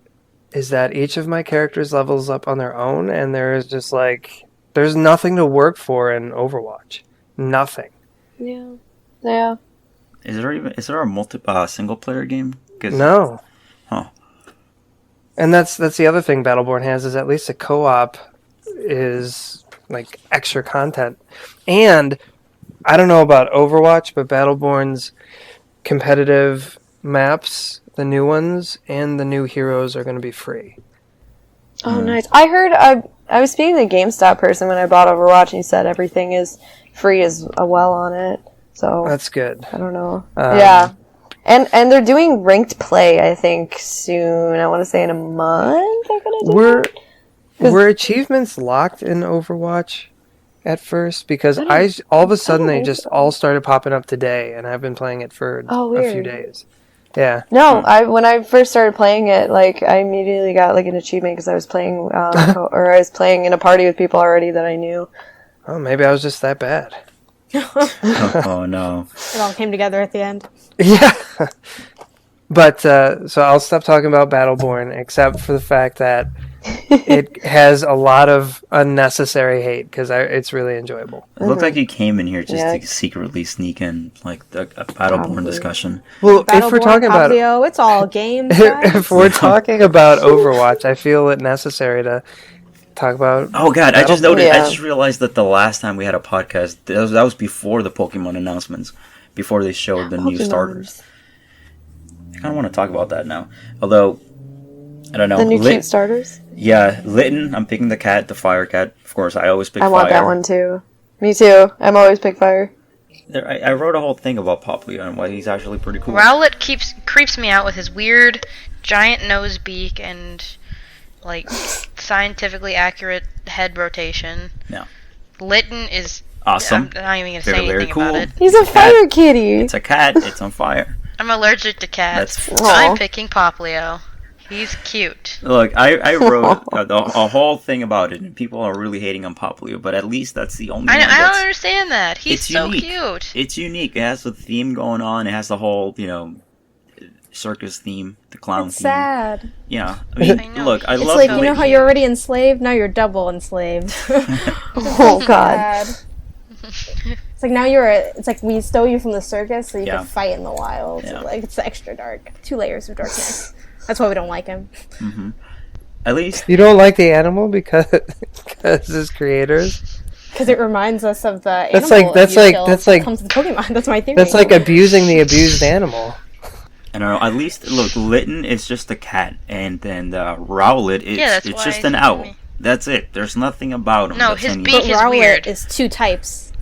is that each of my characters levels up on their own, and there's just like there's nothing to work for in Overwatch. Nothing. Yeah. Yeah. Is there a single player game? No. Huh. And that's the other thing Battleborn has is at least a co-op is like extra content. And I don't know about Overwatch, but Battleborn's competitive maps, the new ones, and the new heroes are going to be free. Oh, nice. I heard, I was speaking to the GameStop person when I bought Overwatch, and he said everything is free as well on it. So that's good. I don't know. Yeah. And they're doing ranked play, I think, soon. I want to say in a month they're going to do Were achievements locked in Overwatch at first? Because all of a sudden they just all started popping up today, and I've been playing it for a few days. Yeah. No, when I first started playing it, like I immediately got like an achievement because I was playing, or I was playing in a party with people already that I knew. Oh, maybe I was just that bad. Oh no! It all came together at the end. Yeah. But so I'll stop talking about Battleborn, except for the fact that it has a lot of unnecessary hate because it's really enjoyable. It looked like you came in here just to secretly sneak in like a Battleborn discussion. Well, if we're talking about it's all games. if we're talking about Overwatch, I feel it necessary to talk about. Oh God, I just noticed. I just realized that the last time we had a podcast, that was before the Pokemon announcements, before they showed the new starters. I kind of want to talk about that now. Although, I don't know. The new cute starters? Yeah, Litten. I'm picking the cat, the fire cat. Of course, I always pick fire. I want that one too. Me too. I'm always pick fire. I wrote a whole thing about Poplio and why he's actually pretty cool. Rowlet creeps me out with his weird giant nose beak and like scientifically accurate head rotation. Yeah. Litten is awesome. I'm not even gonna say anything cool. about it. He's a fire kitty. It's a cat. It's on fire. I'm allergic to cats. That's I'm picking Poplio. He's cute. Look, I wrote a whole thing about it, and people are really hating on Poplio, but at least that's the only one. I don't understand that. He's so unique. cute. It's unique. It has the theme going on. It has the whole, circus theme, the clown it's theme. sad. Yeah. I mean, look, I love it's like, you know how you're already enslaved? Now you're double enslaved. Oh, God. It's like now it's like we stole you from the circus so you can fight in the wild. Yeah. Like it's extra dark. 2 layers of darkness. That's why we don't like him. Mm-hmm. At least you don't like the animal because his creators. Because it reminds us of the animal. That's like comes to the Pokemon. That's my theory. That's like abusing the abused animal. I don't know. At least look, Litten is just a cat, and then Rowlet it's just an owl. That's it. There's nothing about him. No, his beak is weird. Is 2 types.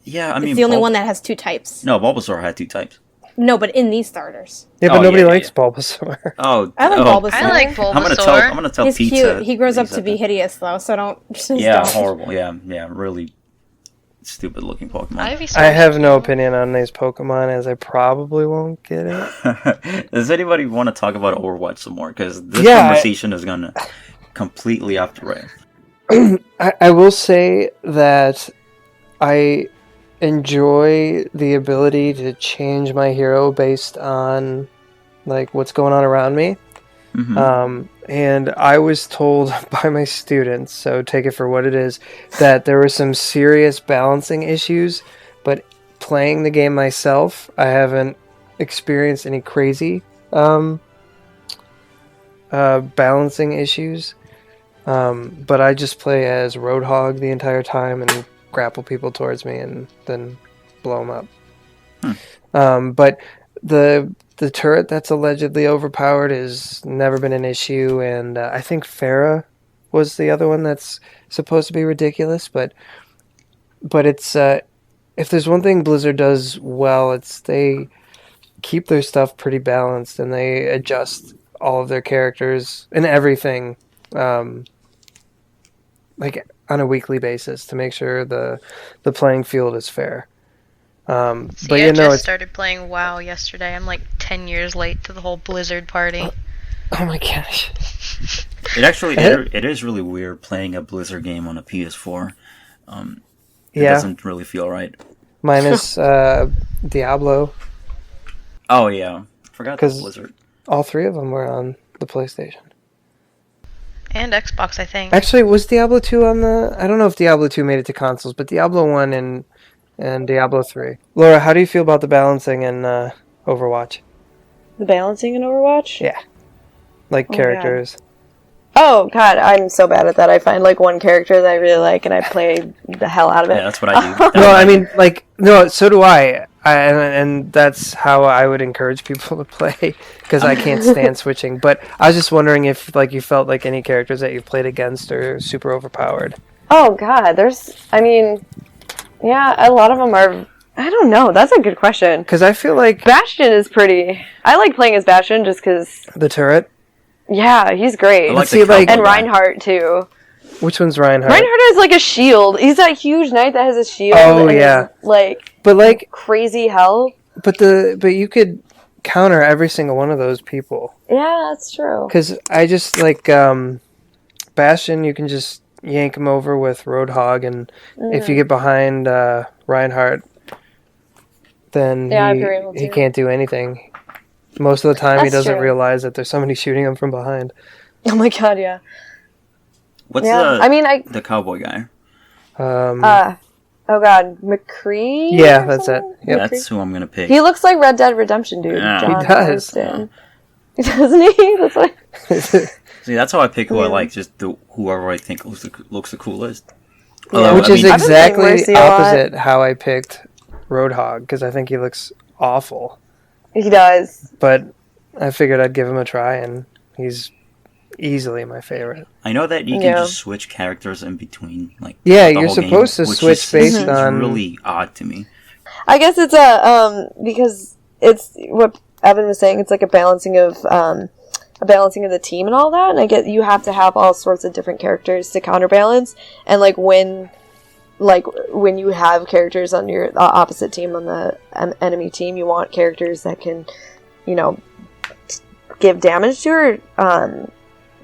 Yeah, I mean, it's the only one that has 2 types. No, Bulbasaur had 2 types. No, but in these starters. Yeah, but nobody likes Bulbasaur. Oh, I like Bulbasaur. I like Bulbasaur. I'm gonna tell He's Pizza. Cute. He grows up to be hideous though, so don't. Yeah, horrible. Yeah, really stupid looking Pokemon. I have no opinion on these Pokemon, as I probably won't get it. Does anybody want to talk about Overwatch some more? Because this conversation is gonna completely off the rails. I will say that I enjoy the ability to change my hero based on like what's going on around me. Mm-hmm. And I was told by my students, so take it for what it is, that there were some serious balancing issues, but playing the game myself, I haven't experienced any crazy balancing issues. But I just play as Roadhog the entire time and grapple people towards me and then blow them up. But the the turret that's allegedly overpowered has never been an issue, and I think Farah was the other one that's supposed to be ridiculous, but it's if there's one thing Blizzard does well, it's they keep their stuff pretty balanced and they adjust all of their characters and everything like on a weekly basis to make sure the playing field is fair. See, but I you know, just started playing WoW yesterday. I'm like 10 years late to the whole Blizzard party. Oh my gosh. It is really weird playing a Blizzard game on a PS4. It doesn't really feel right. Minus Diablo. Oh yeah, forgot the Blizzard. All three of them were on the PlayStation. And Xbox, I think. Actually, was Diablo 2 on the... I don't know if Diablo 2 made it to consoles, but Diablo 1 and Diablo 3. Laura, how do you feel about the balancing in Overwatch? The balancing in Overwatch? Yeah. Like characters. Oh, God, I'm so bad at that. I find, like, one character that I really like, and I play the hell out of it. Yeah, that's what I do. No, I mean, like... No, so do I. And that's how I would encourage people to play, because I can't stand switching. But I was just wondering if, like, you felt like any characters that you've played against are super overpowered. Oh, God, I mean... Yeah, a lot of them are... I don't know. That's a good question. Because I feel like... Bastion is pretty... I like playing as Bastion just because... The turret? Yeah, he's great. And Reinhardt, too. Which one's Reinhardt? Reinhardt has, like, a shield. He's that huge knight that has a shield. Oh, and yeah. But, crazy hell. But you could counter every single one of those people. Yeah, that's true. Because I just, like, Bastion, you can just yank him over with Roadhog, and if you get behind Reinhardt, then he can't do anything. Most of the time, he doesn't realize that there's somebody shooting him from behind. Oh my god, yeah. What's the cowboy guy? Oh god, McCree? Yeah, that's it. Yep. That's who I'm gonna pick. He looks like Red Dead Redemption, dude. Yeah. John He does. Marston. Doesn't he? That's what... See, that's how I pick who I like. Just whoever I think looks the coolest. Yeah, which is exactly opposite how I picked Roadhog, because I think he looks awful. He does. But I figured I'd give him a try, and he's easily my favorite. I know that you can just switch characters in between, like you're supposed to switch based on. It's really odd to me. I guess it's because it's what Evan was saying. It's like a balancing of the team and all that. And I get you have to have all sorts of different characters to counterbalance. And when you have characters on your opposite team on the enemy team, you want characters that can, give damage to her.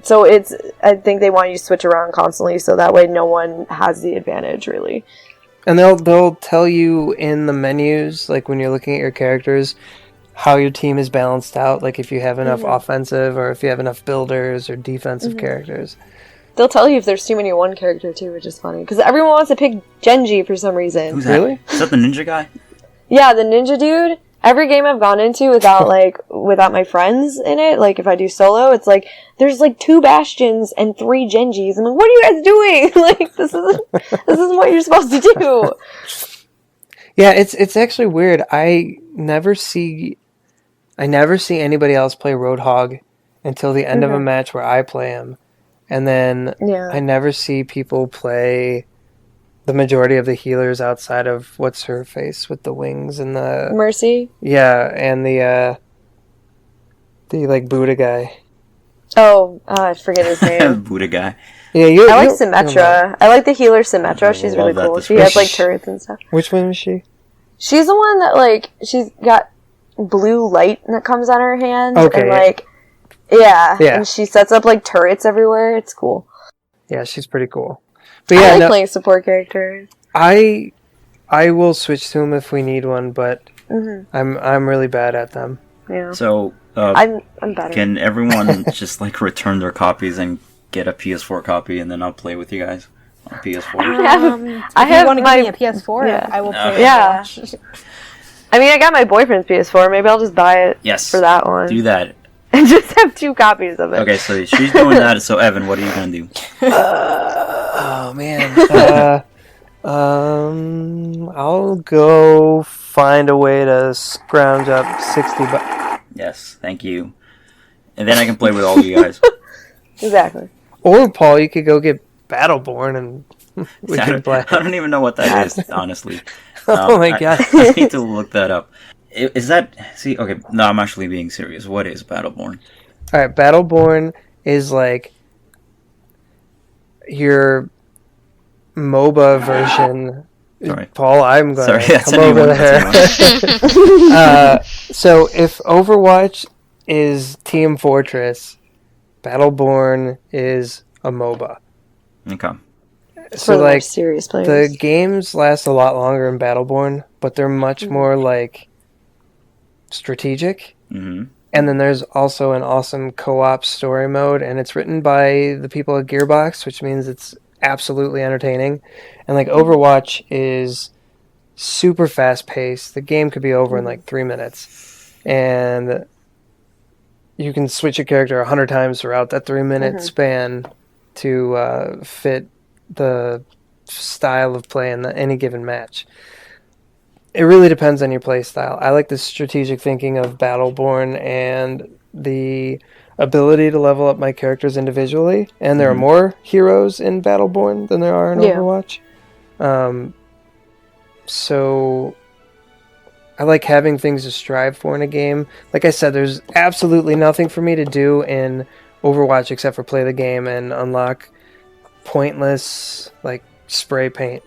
So I think they want you to switch around constantly, so that way no one has the advantage, really. And they'll tell you in the menus, like when you're looking at your characters, how your team is balanced out. Like if you have enough offensive, or if you have enough builders or defensive characters. They'll tell you if there's too many one character too, which is funny because everyone wants to pick Genji for some reason. Who's that? Really? Is that the ninja guy? Yeah, the ninja dude. Every game I've gone into without my friends in it, like if I do solo, it's like there's like 2 Bastions and 3 Genjis. I'm like, what are you guys doing? Like this isn't what you're supposed to do. Yeah, it's actually weird. I never see anybody else play Roadhog until the end of a match where I play him, and then I never see people play the majority of the healers outside of what's her face with the wings and the Mercy. Yeah, and the like Buddha guy. Oh, I forget his name. Buddha guy. Yeah, I like Symmetra. I like the healer Symmetra. She's really cool. She has like turrets and stuff. Which one is she? She's the one that she's got blue light that comes on her hand. Okay. And yeah. And she sets up like turrets everywhere. It's cool. Yeah, she's pretty cool. But I like playing support characters. I will switch to them if we need one, but I'm really bad at them. Yeah. So I'm better. Can everyone just return their copies and get a PS4 copy, and then I'll play with you guys on PS4? If you want to give me a PS4, I will play. Yeah. I mean, I got my boyfriend's PS4. Maybe I'll just buy it. Yes. For that one. Do that. And just have 2 copies of it. Okay, so she's doing that. So Evan, what are you gonna do? Oh man. I'll go find a way to scrounge up $60. Yes, thank you. And then I can play with all you guys. Exactly. Or Paul, you could go get Battleborn and we can play. I don't even know what that is, honestly. Oh my god. I need to look that up. Is that... See, okay, no, I'm actually being serious. What is Battleborn? Alright, Battleborn is like your MOBA version. Sorry. Paul, I'm going Sorry, to that's come over anyone, there. So if Overwatch is Team Fortress, Battleborn is a MOBA. Okay. So For the more like serious players. the games last a lot longer in Battleborn, but they're much more like strategic. Mm-hmm. And then there's also an awesome co-op story mode, and it's written by the people at Gearbox, which means it's absolutely entertaining. And like Overwatch is super fast paced. The game could be over in like 3 minutes. And you can switch your character 100 times throughout that 3-minute span to fit the style of play in any given match. It really depends on your play style. I like the strategic thinking of Battleborn and the ability to level up my characters individually. And there are more heroes in Battleborn than there are in Overwatch. So I like having things to strive for in a game. Like I said, there's absolutely nothing for me to do in Overwatch except for play the game and unlock pointless like spray paint.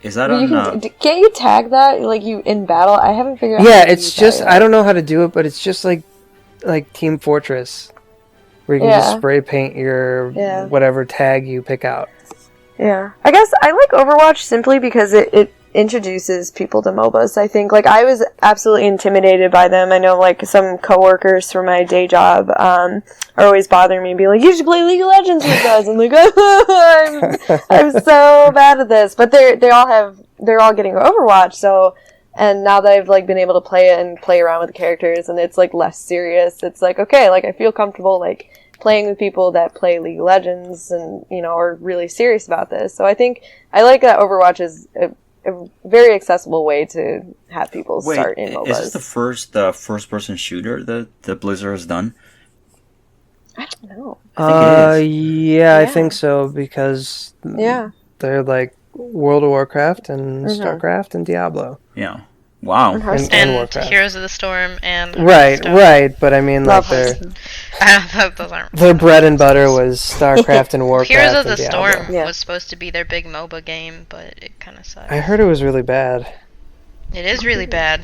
Is that Well, on... can't you tag that like you in battle? I haven't figured out. Yeah, how it's to just tag I don't know how to do it, but it's just like Team Fortress, where you can just spray paint your whatever tag you pick out. Yeah, I guess I like Overwatch simply because it introduces people to MOBAs. I think like I was absolutely intimidated by them. I know like some coworkers from my day job are always bothering me and be like, "You should play League of Legends with us." I'm like, I'm so bad at this, but they're all getting Overwatch. So, and now that I've like been able to play it and play around with the characters, and it's like less serious. It's like okay, like I feel comfortable like playing with people that play League of Legends and are really serious about this. So I think I like that Overwatch is a very accessible way to have people start in MOBAs. Is this the first first-person shooter that Blizzard has done? I don't know. I think it is. Yeah, I think so because they're like World of Warcraft and StarCraft and Diablo. Yeah. Wow. And Warcraft. Heroes of the Storm and Right. But I mean, like those aren't. Their bread and butter was StarCraft and Warcraft. Heroes of the and Diablo. Storm was supposed to be their big MOBA game, but it kind of sucks. I heard it was really bad. It is really bad.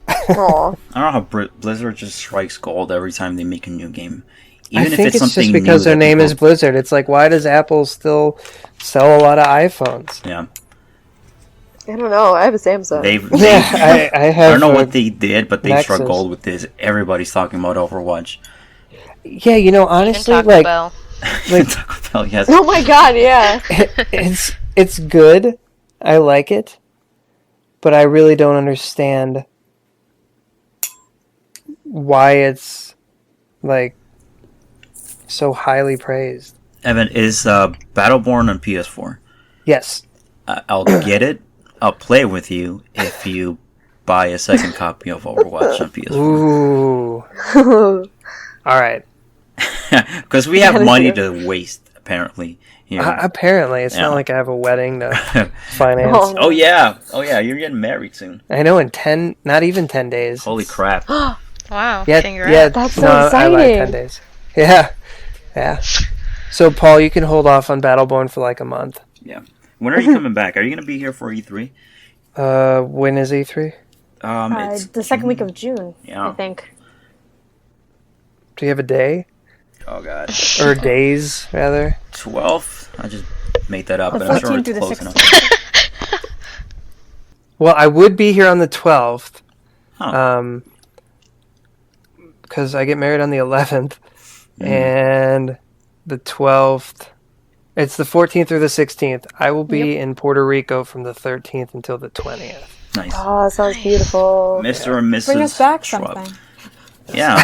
Aww. I don't know how Blizzard just strikes gold every time they make a new game. I think it's just because their name is Blizzard. It's like, why does Apple still sell a lot of iPhones? Yeah. I don't know. I have a Samsung. I have. I don't know what they did, but they Nexus. struck gold with this. Everybody's talking about Overwatch. Yeah, honestly, Taco like, Bell. like Taco Bell, yes. Oh my god, yeah. it's good. I like it, but I really don't understand why it's like so highly praised. Evan, is Battleborn on PS4? Yes. I'll get it. I'll play with you if you buy a second copy of Overwatch on PS4. Ooh. All right. Because we have money to waste, apparently. Apparently. It's not like I have a wedding to finance. Oh, yeah. You're getting married soon. I know, not even 10 days. Holy crap. Wow. Yeah, Congrats. That's so exciting. I like 10 days. Yeah. So, Paul, you can hold off on Battleborn for like a month. Yeah. When are you coming back? Are you going to be here for E3? When is E3? It's the second week of June, Yeah. I think. Do you have a day? Oh, God. Or days, rather? 12th? I just made that up, The but I'm sure 14th it's through the close 16th. enough. Well, I would be here on the 12th. Huh. Because I get married on the 11th. And the 12th... It's the 14th through the 16th. I will be in Puerto Rico from the 13th until the 20th. Nice. Oh, that sounds beautiful. Mr. and Mrs. Bring us back Schwab. something. Yeah.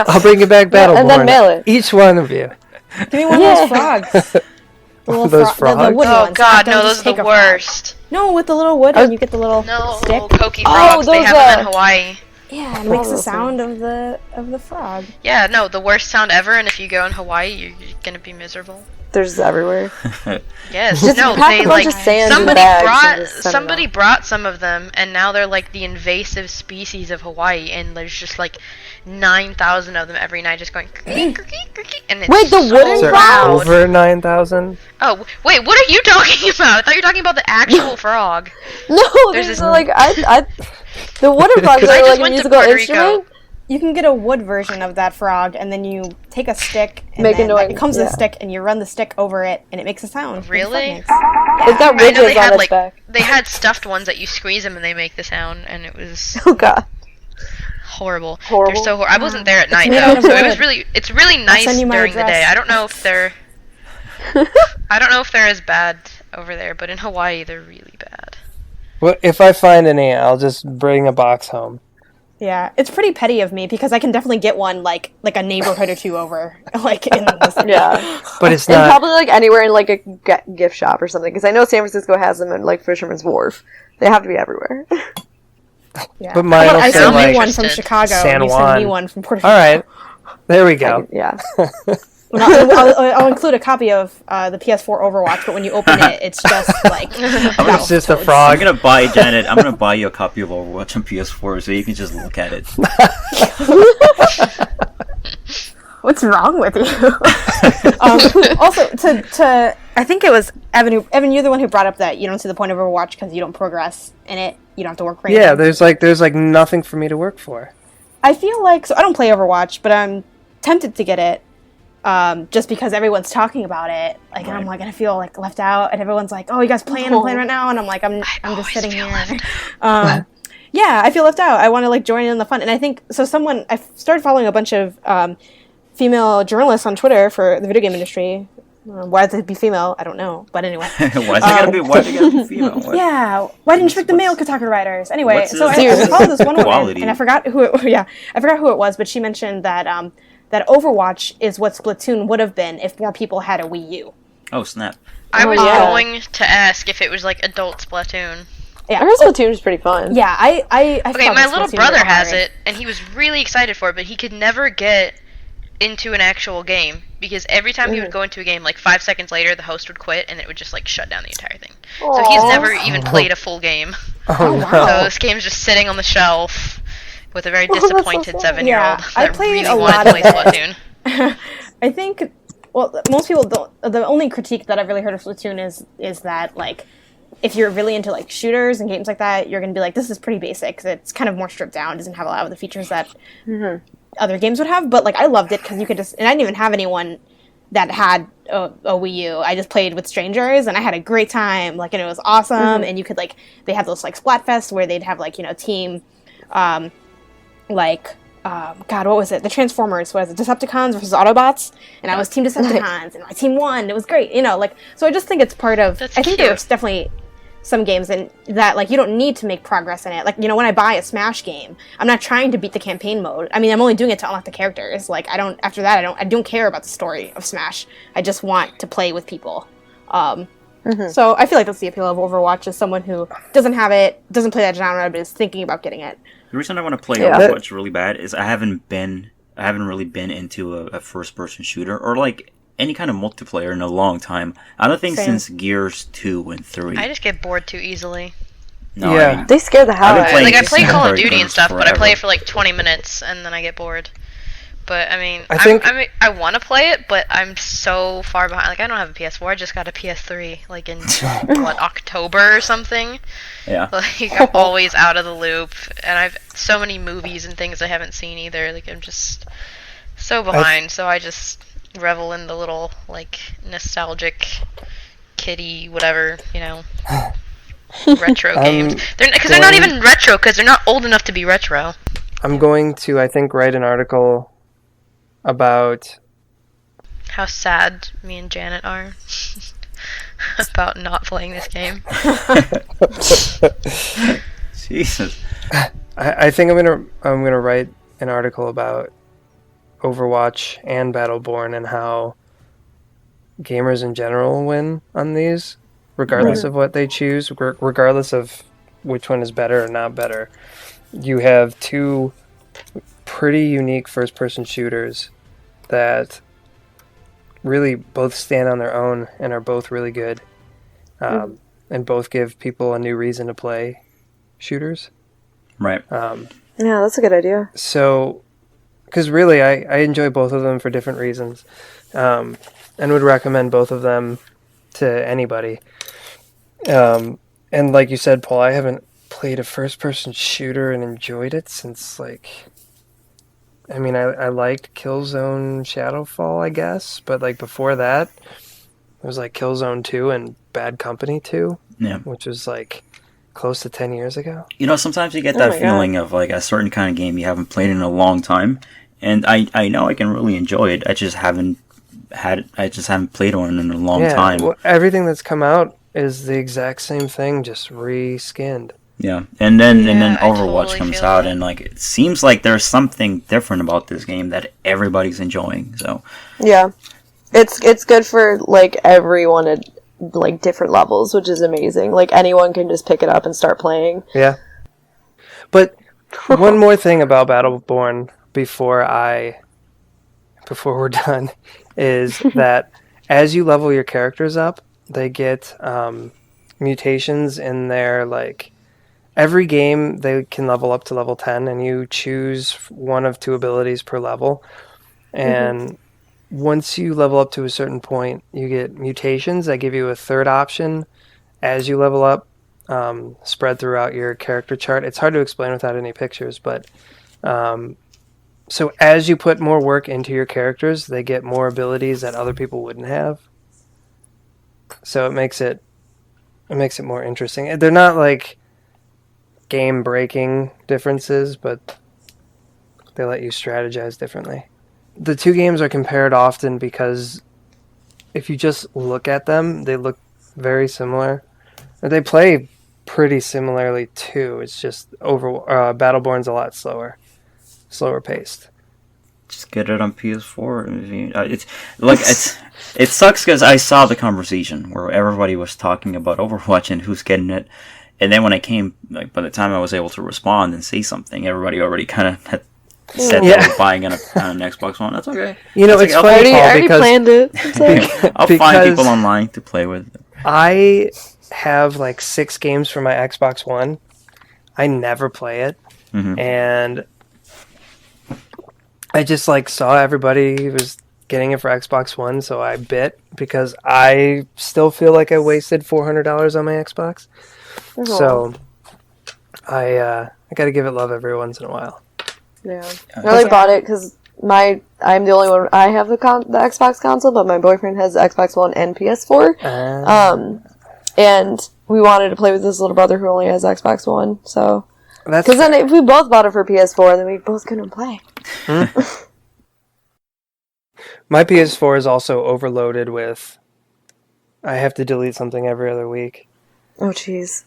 I'll bring you back Battleborn. And then mail it. Each one of you. Give me one of those frogs. Those frogs? The wooden Oh ones. god, Don't no, just those are take the a frog. worst. No, with the little wood and you get the little No, stick. pokey frogs, they those, have them in Hawaii. Yeah, it makes the sound of the frog. Yeah, no, the worst sound ever, and if you go in Hawaii, you're gonna be miserable. There's everywhere. Yes, Just no, pack they a bunch like of sand in somebody bags and brought just send 'em somebody out. brought some of them, and now they're like the invasive species of Hawaii, and there's just like 9,000 of them every night, just going. And it's Wait, the so wooden Is there loud. over 9,000? Oh, wait, what are you talking about? I thought you were talking about the actual frog. No, There's there's this- like I the wooden frogs I are just like a went to musical Puerto instrument. Rico. You can get a wood version of that frog, and then you take a stick, and Make a then noise, it comes with yeah. a stick, and you run the stick over it, and it makes a sound. Really? It's got I know ridges they on had its like back. they had stuffed ones that you squeeze them and they make the sound, and it was Oh god. horrible. Horrible? They're so I wasn't there at night made though, out of so it was wood. really it's really nice send you my during the day. address. I don't know if they're as bad over there, but in Hawaii they're really bad. Well, if I find any, I'll just bring a box home. Yeah, it's pretty petty of me because I can definitely get one like a neighborhood or two over, like in the city. Yeah. But it's And not. probably like anywhere in like a gift shop or something, because I know San Francisco has them at like Fisherman's Wharf. They have to be everywhere. Yeah. But mine How about will I say, send like, you one from interested. Chicago, San and you send me Juan. one from Puerto Rico. All right. There we go. Yeah. I'll include a copy of the PS4 Overwatch, but when you open it, it's just like It's just a I'm frog. gonna buy Janet. I'm gonna buy you a copy of Overwatch on PS4 so you can just look at it. What's wrong with you? Also, to I think it was Evan. Evan, you're the one who brought up that you don't see the point of Overwatch because you don't progress in it. You don't have to work for Yeah, anything. there's like nothing for me to work for. I feel like so I don't play Overwatch, but I'm tempted to get it. Just because everyone's talking about it, like, and I'm like, I feel like left out, and everyone's like, "Oh, you guys playing? I'm playing right now," and I'm like, I'm just sitting here. Yeah, I feel left out. I want to like join in the fun, and I think so. I started following a bunch of female journalists on Twitter for the video game industry. Why does it be female? I don't know, but anyway. Why is it gotta be? Why is it gotta be female? What? Yeah, why didn't you pick the male Kotaku writers? Anyway, what's so this I followed this one woman, quality? and I forgot who it was, but she mentioned that that Overwatch is what Splatoon would have been if more people had a Wii U. Oh snap! I was yeah. going to ask if it was like adult Splatoon. Yeah, I heard Splatoon is pretty fun. yeah, I Okay, thought my this little Splatoon brother was has alright. it, and he was really excited for it, but he could never get into an actual game because every time he would go into a game, like 5 seconds later, the host would quit and it would just like shut down the entire thing. So he's Aw. never even played a full game. Oh, no. So this game's just sitting on the shelf with a very that's so disappointed sad. 7-year-old Yeah, I that played really a wanted lot to of play it. Splatoon. I think, well, most people don't. The only critique that I've really heard of Splatoon is that like, if you're really into like shooters and games like that, you're gonna be like, this is pretty basic 'cause it's kind of more stripped down. It doesn't have a lot of the features that other games would have. But like, I loved it because you could just, and I didn't even have anyone that had a Wii U. I just played with strangers and I had a great time. Like, and it was awesome. And you could like, they had those like Splatfests where they'd have like, you know, team, God, what was it? The Transformers, what is it? Decepticons versus Autobots, and I was Team Decepticons, and my team won. It was great, you know. Like, so I just think it's part of. That's I think there's cute. definitely some games in that like you don't need to make progress in it. Like, you know, when I buy a Smash game, I'm not trying to beat the campaign mode. I mean, I'm only doing it to unlock the characters. Like, I don't. After that, I don't care about the story of Smash. I just want to play with people. So I feel like that's the appeal of Overwatch as someone who doesn't have it, doesn't play that genre, but is thinking about getting it. The reason I want to play Yeah. Overwatch really bad is I haven't really been into a first person shooter or like any kind of multiplayer in a long time. I don't think Same. since Gears 2 and 3. I just get bored too easily. No, Yeah. I mean, They scare the hell I've been out of playing me. Like I play Single Call of player Duty and games stuff, but I play forever. it for like 20 minutes and then I get bored. But I mean, I think- I want to play it, but I'm so far behind. Like I don't have a PS4. I just got a PS3, like in what October or something. yeah. Like I'm always out of the loop, and I've so many movies and things I haven't seen either. Like I'm just so behind. So I just revel in the little like nostalgic, kiddie whatever, you know, retro games. Because they're not even retro, because they're not old enough to be retro. I'm going to, I think, write an article about. How sad me and Janet are about not playing this game. Jesus. I think I'm gonna write an article about Overwatch and Battleborn and how gamers in general win on these, regardless of what they choose, regardless of which one is better or not better. you have two pretty unique first-person shooters that really both stand on their own and are both really good, and both give people a new reason to play shooters. Right. Yeah, that's a good idea. So, because really, I enjoy both of them for different reasons, and would recommend both of them to anybody. And like you said, Paul, I haven't played a first-person shooter and enjoyed it since, like... I mean, I liked Killzone Shadowfall, I guess, but, like, before that, it was, like, Killzone 2 and Bad Company 2, which was, like, close to 10 years ago. You know, sometimes you get that feeling of, like, a certain kind of game you haven't played in a long time, and I know I can really enjoy it. I just haven't played one in a long time. Well, everything that's come out is the exact same thing, just reskinned. Yeah, and then Overwatch comes out, and like it seems like there's something different about this game that everybody's enjoying. So yeah, it's good for like everyone at like different levels, which is amazing. Like anyone can just pick it up and start playing. Yeah, but one more thing about Battleborn before we're done is that as you level your characters up, they get mutations in their like. Every game, they can level up to level 10, and you choose one of two abilities per level. And once you level up to a certain point, you get mutations that give you a third option as you level up, spread throughout your character chart. It's hard to explain without any pictures, but so as you put more work into your characters, they get more abilities that other people wouldn't have. So it makes it more interesting. They're not like game-breaking differences, but they let you strategize differently. The two games are compared often because if you just look at them, they look very similar. They play pretty similarly too. It's just Battleborn's a lot slower paced. Just get it on PS4. It's like it sucks because I saw the conversation where everybody was talking about Overwatch and who's getting it. And then when I came, like by the time I was able to respond and say something, everybody already kind of had said they were buying on an Xbox One. That's okay. You know, that's it's funny, Paul, I already planned it. I'll find people online to play with. I have like 6 games for my Xbox One. I never play it, and I just like saw everybody was getting it for Xbox One, so I bit because I still feel like I wasted $400 on my Xbox. So, I got to give it love every once in a while. Yeah, I only bought it because I'm the only one. I have the Xbox console, but my boyfriend has the Xbox One and PS4. And we wanted to play with his little brother who only has Xbox One. So, because then if we both bought it for PS4, then we both couldn't play. My PS4 is also overloaded with. I have to delete something every other week. Oh, jeez.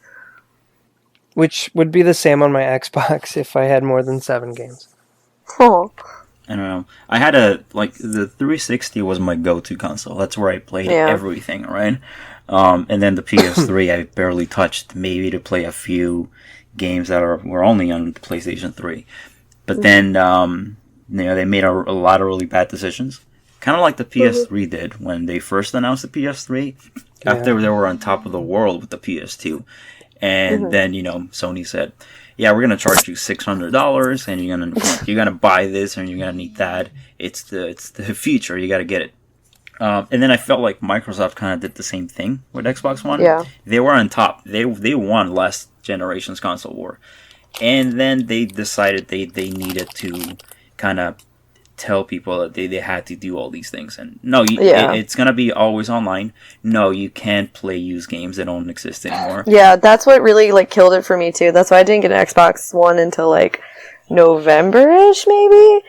Which would be the same on my Xbox if I had more than 7 games. Oh. I don't know. I had the 360 was my go-to console. That's where I played everything, right? And then the PS3 I barely touched, maybe to play a few games that were only on the PlayStation 3. But then, they made a lot of really bad decisions. Kind of like the PS3 did when they first announced the PS3. After they were on top of the world with the PS2. And then, Sony said, yeah, we're going to charge you $600 and you're gonna buy this and you're going to need that. It's the future. You got to get it. And then I felt like Microsoft kind of did the same thing with Xbox One. Yeah. They were on top. They won last generation's console war. And then they decided they needed to kind of tell people that they had to do all these things. And no, it's going to be always online. No, you can't play used games that don't exist anymore. Yeah, that's what really killed it for me too. That's why I didn't get an Xbox One until November-ish maybe.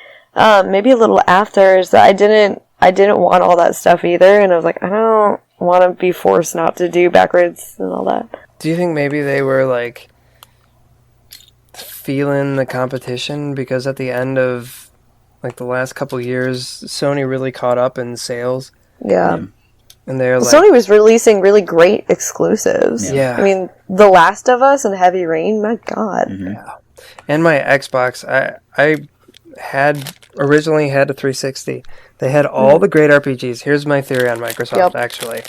Maybe a little after. So I didn't want all that stuff either, and I was like, I don't want to be forced not to do backwards and all that. Do you think maybe they were feeling the competition because at the end of the last couple years, Sony really caught up in sales. Yeah. And they're Sony was releasing really great exclusives. Yeah. I mean, The Last of Us and Heavy Rain, my God. Yeah. And my Xbox, I had originally had a 360. They had all the great RPGs. Here's my theory on Microsoft, actually.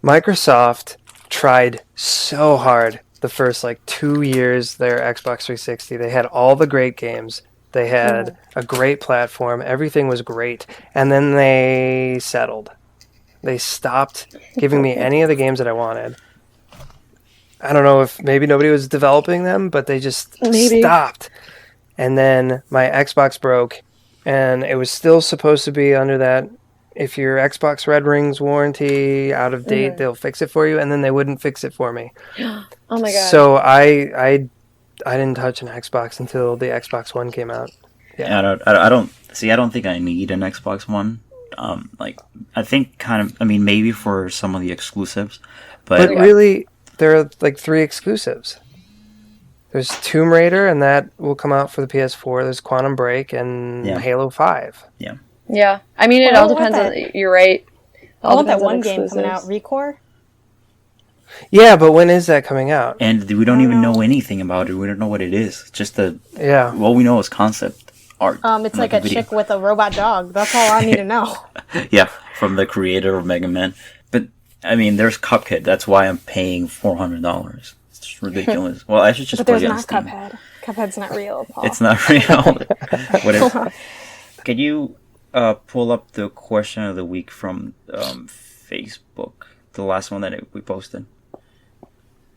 Microsoft tried so hard the first 2 years their Xbox 360. They had all the great games. They had a great platform. Everything was great. And then they settled. They stopped giving me any of the games that I wanted. I don't know if maybe nobody was developing them, but they just stopped. And then my Xbox broke, and it was still supposed to be under that, if your Xbox Red Rings warranty out of date, they'll fix it for you, and then they wouldn't fix it for me. Oh my god. So I didn't touch an Xbox until the Xbox One came out. Yeah, I don't think I need an Xbox One. I think maybe for some of the exclusives, but really, there are 3 exclusives. There's Tomb Raider, and that will come out for the PS4. There's Quantum Break and Halo 5. Yeah. Yeah. I mean, it all depends on... You're right. I want that one game coming out, Recore. Yeah, but when is that coming out? And we don't even know anything about it. We don't know what it is. It's just all we know is concept art. It's like a chick with a robot dog. That's all I need to know. Yeah, from the creator of Mega Man. But, I mean, there's Cuphead. That's why I'm paying $400. It's ridiculous. Well, I should just play it on Steam. Cuphead. Cuphead's not real, Paul. It's not real. What is? Can you pull up the question of the week from Facebook? The last one that we posted.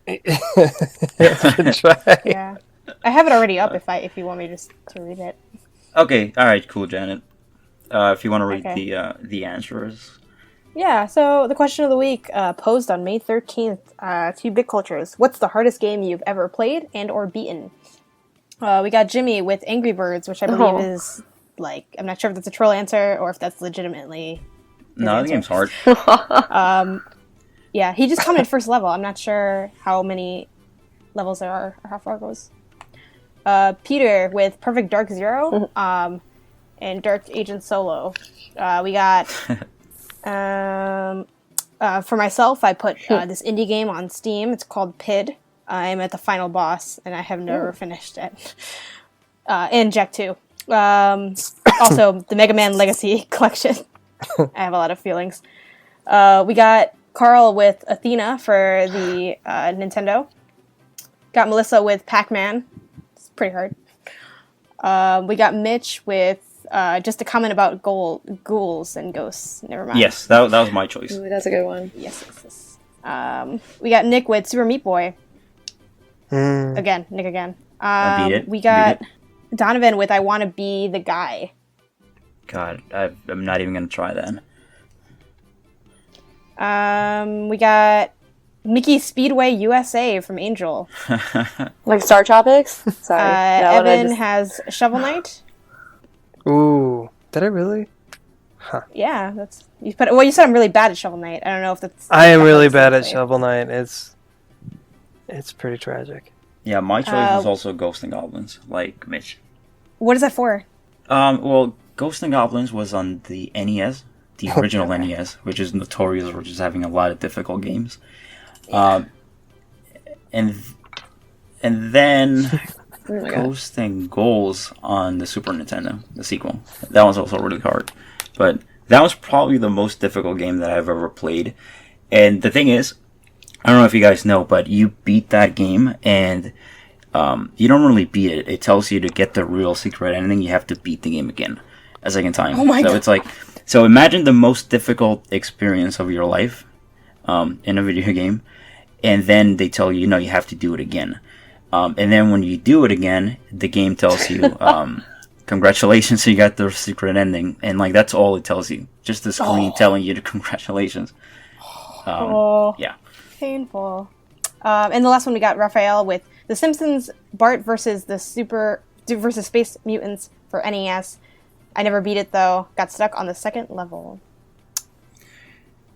Yeah, I have it already up. If you want me just to read it. Okay. All right. Cool, Janet. If you want to read the answers. Yeah, so the question of the week posed on May 13th to Big Cultures. What's the hardest game you've ever played and or beaten? We got Jimmy with Angry Birds, which I believe is, I'm not sure if that's a troll answer or if that's legitimately No, the game's hard. Yeah, he just commented first level. I'm not sure how many levels there are or how far it goes. Peter with Perfect Dark Zero and Dark Agent Solo. We got... for myself, I put this indie game on Steam. It's called PID. I'm at the final boss, and I have never finished it. And Jack 2. Also, the Mega Man Legacy Collection. I have a lot of feelings. We got Carl with Athena for the Nintendo. Got Melissa with Pac-Man. It's pretty hard. We got Mitch with just a comment about ghouls and ghosts. Never mind. Yes, that was my choice. Ooh, that's a good one. Yes. We got Nick with Super Meat Boy. Again, Nick again. I beat it. We got Donovan with I Want to Be the Guy. God, I'm not even going to try that. We got Mickey Speedway USA from Angel. Like Star Tropics? Sorry. Evan has Shovel Knight. Ooh, did I really? Huh. Yeah, that's you put. Well, you said I'm really bad at Shovel Knight. I don't know if that's. I am really bad at Shovel Knight. It's pretty tragic. Yeah, my choice was also Ghosts and Goblins, like Mitch. What is that for? Well, Ghosts and Goblins was on the NES, the original NES, which is notorious for just having a lot of difficult games. And then Ghosts and Ghouls on the Super Nintendo, the sequel. That was also really hard. But that was probably the most difficult game that I've ever played. And the thing is, I don't know if you guys know, but you beat that game and you don't really beat it. It tells you to get the real secret ending, you have to beat the game again a second time. Oh my God. It's like, so imagine the most difficult experience of your life in a video game, and then they tell you, you have to do it again. And then when you do it again, the game tells you, congratulations, you got the secret ending. And like, that's all it tells you. Just the screen telling you the congratulations. Yeah. Painful. And the last one we got Raphael with The Simpsons, Bart versus versus Space Mutants for NES. I never beat it though. Got stuck on the second level.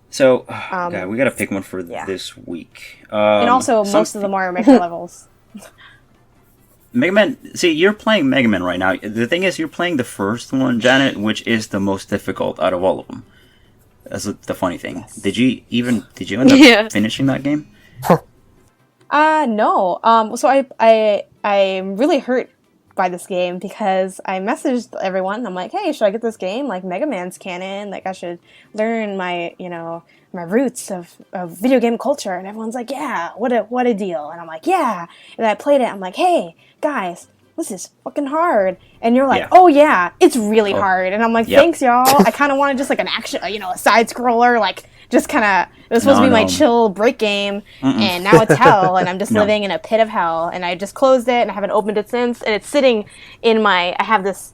So, God, we gotta pick one for this week. And also, most of them are Maker levels. Mega Man. See, you're playing Mega Man right now. The thing is, you're playing the first one, Janet, which is the most difficult out of all of them. That's the funny thing. Yes. Did you end up finishing that game? No. So I I'm really hurt by this game because I messaged everyone. I'm like, hey, should I get this game? Like, Mega Man's canon. Like, I should learn my, my roots of video game culture. And everyone's like, yeah, what a deal. And I'm like, yeah. And I played it. I'm like, hey, guys, this is fucking hard. And you're like, oh yeah, it's really hard. And I'm like, thanks, y'all. I kind of wanted just like an action, a side scroller, like just kind of, it was supposed to be my chill break game. And now it's hell. And I'm just living in a pit of hell. And I just closed it and I haven't opened it since. And it's sitting in I have this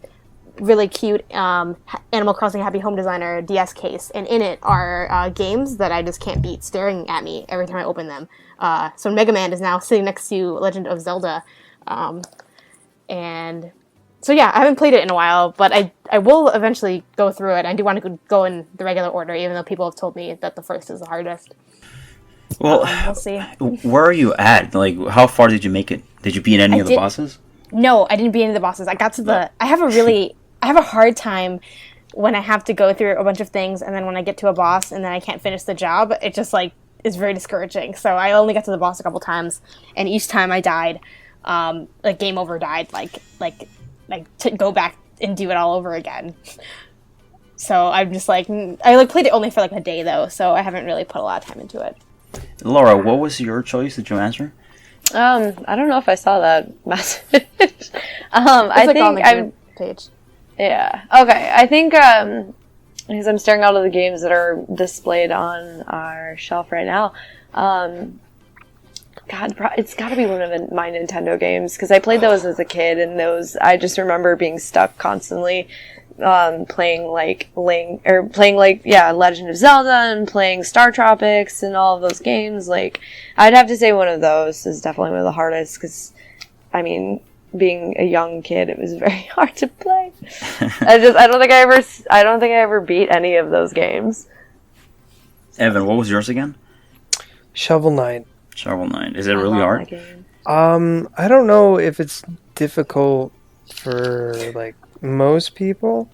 really cute Animal Crossing Happy Home Designer DS case. And in it are games that I just can't beat staring at me every time I open them. So Mega Man is now sitting next to Legend of Zelda. And so yeah, I haven't played it in a while, but I will eventually go through it. I do want to go in the regular order, even though people have told me that the first is the hardest. Well, we'll see. Where are you at? Like, how far did you make it? Did you beat any of the bosses? No, I didn't beat any of the bosses. I got to I have a hard time when I have to go through a bunch of things, and then when I get to a boss and then I can't finish the job, it just like is very discouraging. So I only got to the boss a couple times, and each time I died. Like game over died, like to go back and do it all over again. So I'm just like, I played it only for like a day though, so I haven't really put a lot of time into it. Laura, what was your choice? Did you answer? I don't know if I saw that message. I think on the group page. Yeah. Okay. I think because I'm staring out of the games that are displayed on our shelf right now. God, it's got to be one of my Nintendo games because I played those as a kid, and those I just remember being stuck constantly playing Legend of Zelda and playing Star Tropics and all of those games. Like, I'd have to say one of those is definitely one of the hardest because, I mean, being a young kid, it was very hard to play. I don't think I ever beat any of those games. Evan, what was yours again? Shovel Knight. Shovel Knight. Is it really hard? I don't know if it's difficult for like most people,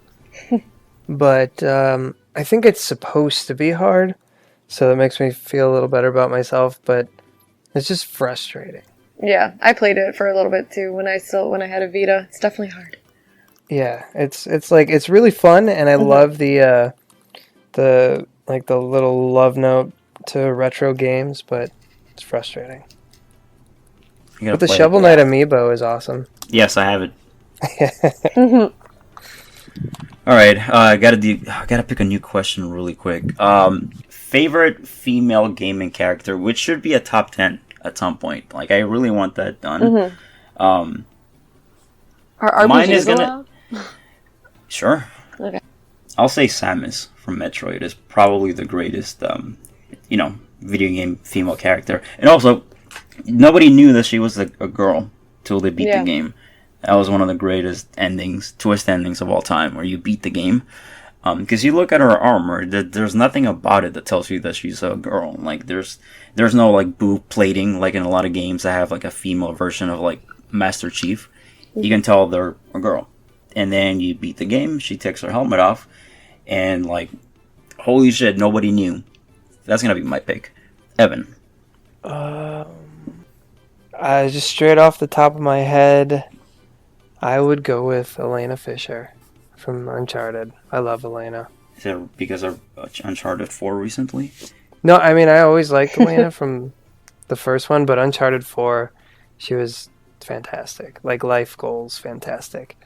but I think it's supposed to be hard, so that makes me feel a little better about myself. But it's just frustrating. Yeah, I played it for a little bit too when I had a Vita. It's definitely hard. Yeah, it's like it's really fun, and I love the little love note to retro games, but it's frustrating. But the Shovel Knight amiibo is awesome. Yes, I have it. All right, I gotta pick a new question really quick. Favorite female gaming character, which should be a top 10 at some point. Like, I really want that done. Are RPGs mine is allowed? Sure. Okay. I'll say Samus from Metroid is probably the greatest, video game female character. And also, nobody knew that she was a girl till they beat the game. That was one of the greatest twist endings of all time, where you beat the game. Because you look at her armor, there's nothing about it that tells you that she's a girl. Like, there's no like boob plating like in a lot of games that have like a female version of like Master Chief. You can tell they're a girl. And then you beat the game, she takes her helmet off, and like, holy shit, nobody knew. That's gonna be my pick. Evan. Just straight off the top of my head, I would go with Elena Fisher from Uncharted. I love Elena. Is it because of Uncharted 4 recently? No, I mean, I always liked Elena from the first one, but Uncharted 4, she was fantastic. Like, life goals, fantastic.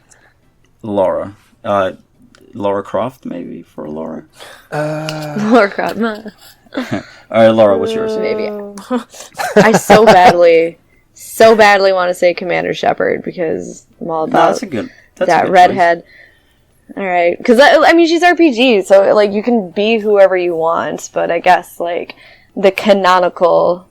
Laura. Laura Croft, maybe, for Laura? Laura Croft. Alright, Laura, what's yours? Maybe. I so badly want to say Commander Shepard because I'm all about that redhead. Alright, because I mean, she's RPG, so like you can be whoever you want, but I guess like the canonical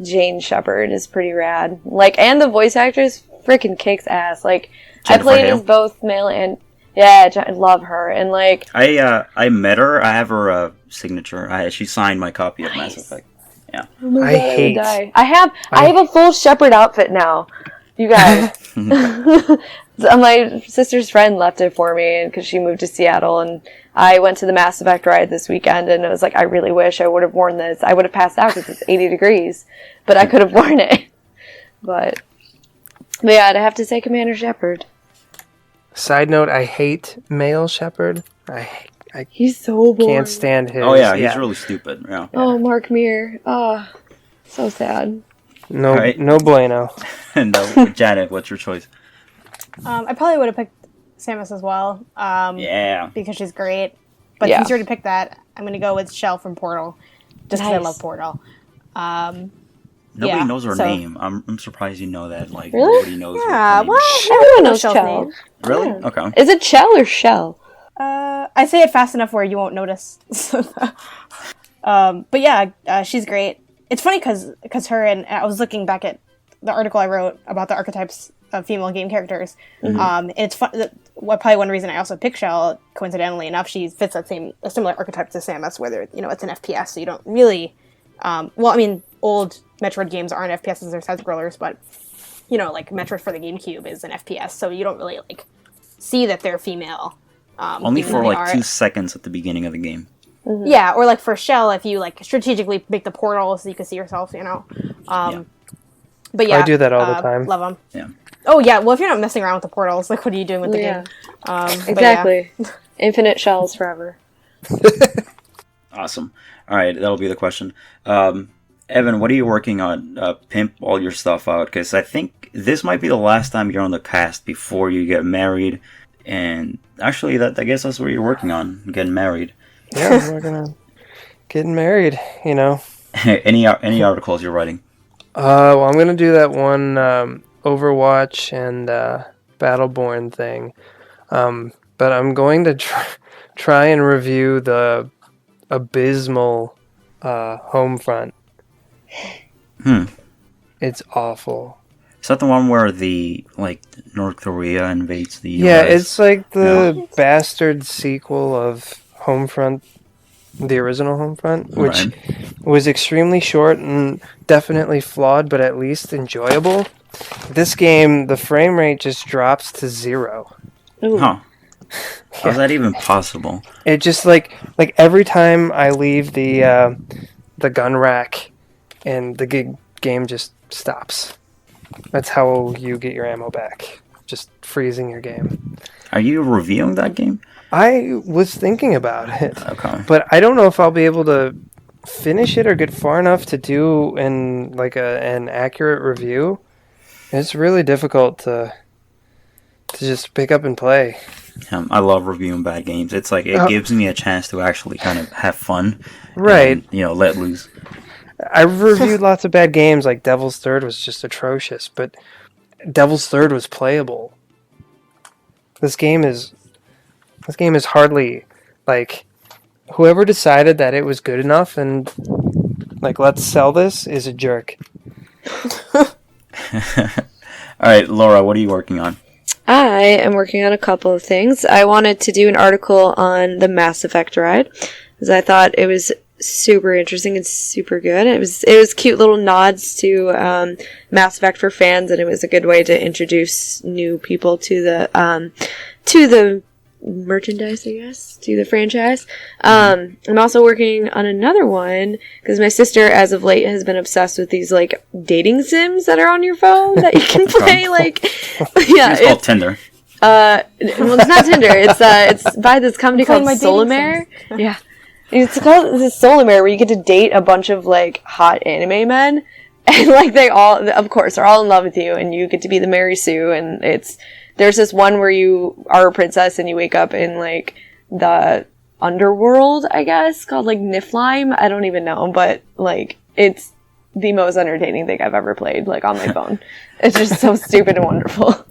Jane Shepard is pretty rad. Like, and the voice actress freaking kicks ass. Like, Jennifer I played Hale. as both male and I love her. And like, I met her. I have her signature. She signed my copy of Mass Effect. Yeah. Oh my God, I have a full Shepard outfit now. You guys. My sister's friend left it for me because she moved to Seattle, and I went to the Mass Effect ride this weekend, and I was like, I really wish I would have worn this. I would have passed out because it's 80 degrees, but I could have worn it. But But yeah, I'd have to say Commander Shepard. Side note, I hate male Shepard. He's so boring. Can't stand his. Oh yeah, he's really stupid. Yeah. Oh, Mark Muir. Oh, so sad. No, Right. no bueno. No, Janet, what's your choice? I probably would have picked Samus as well. Yeah. Because she's great. But Yeah. since you already picked that, I'm going to go with Shell from Portal. Just because I Nice. love Portal. Nobody Yeah, knows her so- name. I'm surprised you know that. Like Really? nobody knows. Yeah, her name. well, Everyone knows Shell's Chell. name. Really? Yeah. Okay. Is it Chell or Shell? I say it fast enough where you won't notice. But yeah, she's great. It's funny because her and I was looking back at the article I wrote about the archetypes of female game characters. And it's fun. Probably one reason I also picked Shell, coincidentally enough, she fits a similar archetype to Samus, whether it's an FPS, so you don't really. Old Metroid games aren't FPSs; they're side scrollers, but like Metroid for the GameCube is an FPS, so you don't really see that they're female. Only even for though they like are. 2 seconds at the beginning of the game. Yeah, or like for Shell, if you strategically make the portal so you can see yourself, But yeah, I do that all the time. Love them. Yeah. Oh yeah, well if you're not messing around with the portals, what are you doing with the Yeah. game? But yeah. Exactly. Infinite shells forever. Awesome. All right, that'll be the question. Evan, what are you working on? Pimp all your stuff out, because I think this might be the last time you're on the cast before you get married. And actually, I guess that's what you're working on, getting married. Yeah, I'm working on getting married. Any articles you're writing? Well, I'm gonna do that one Overwatch and Battleborn thing, but I'm going to try and review the abysmal Homefront. It's awful. Is that the one where the North Korea invades the US? Yeah, it's like the bastard sequel of Homefront, the original Homefront, which was extremely short and definitely flawed, but at least enjoyable. This game, the frame rate just drops to 0. Huh. How's that even possible? It just like every time I leave the gun rack, and the game just stops. That's how you get your ammo back. Just freezing your game. Are you reviewing that game? I was thinking about it. Okay. But I don't know if I'll be able to finish it or get far enough to do an accurate review. It's really difficult to just pick up and play. I love reviewing bad games. It's like it gives me a chance to actually kind of have fun. Right. And, let loose. I've reviewed lots of bad games, like Devil's Third was just atrocious, but Devil's Third was playable. This game is hardly whoever decided that it was good enough and let's sell this is a jerk. All right, Laura, what are you working on? I am working on a couple of things. I wanted to do an article on the Mass Effect ride because I thought it was super interesting and super good. It was cute little nods to Mass Effect for fans, and it was a good way to introduce new people to the merchandise, I guess, to the franchise. I'm also working on another one because my sister, as of late, has been obsessed with these dating sims that are on your phone that you can play. It's called Tinder. Well, it's not Tinder. It's by this company called Solomare. Yeah. It's called this Solomare, where you get to date a bunch of hot anime men, and they all, of course, are all in love with you, and you get to be the Mary Sue. And there's this one where you are a princess and you wake up in the underworld, I guess, called Niflheim. I don't even know, but it's the most entertaining thing I've ever played on my phone. It's just so stupid and wonderful.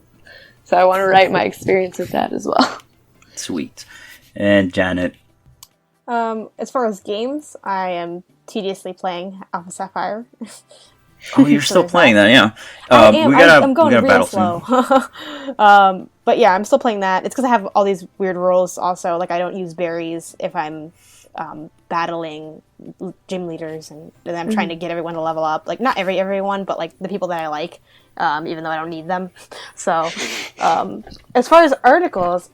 So I want to write my experience with that as well. Sweet. And Janet. As far as games, I am tediously playing Alpha Sapphire. Oh, you're still playing that, yeah. I am. I'm going real battle slow. But yeah, I'm still playing that. It's because I have all these weird rules also. I don't use berries if I'm battling gym leaders, and then I'm trying to get everyone to level up. Not everyone, but the people that I like, even though I don't need them. So, as far as articles,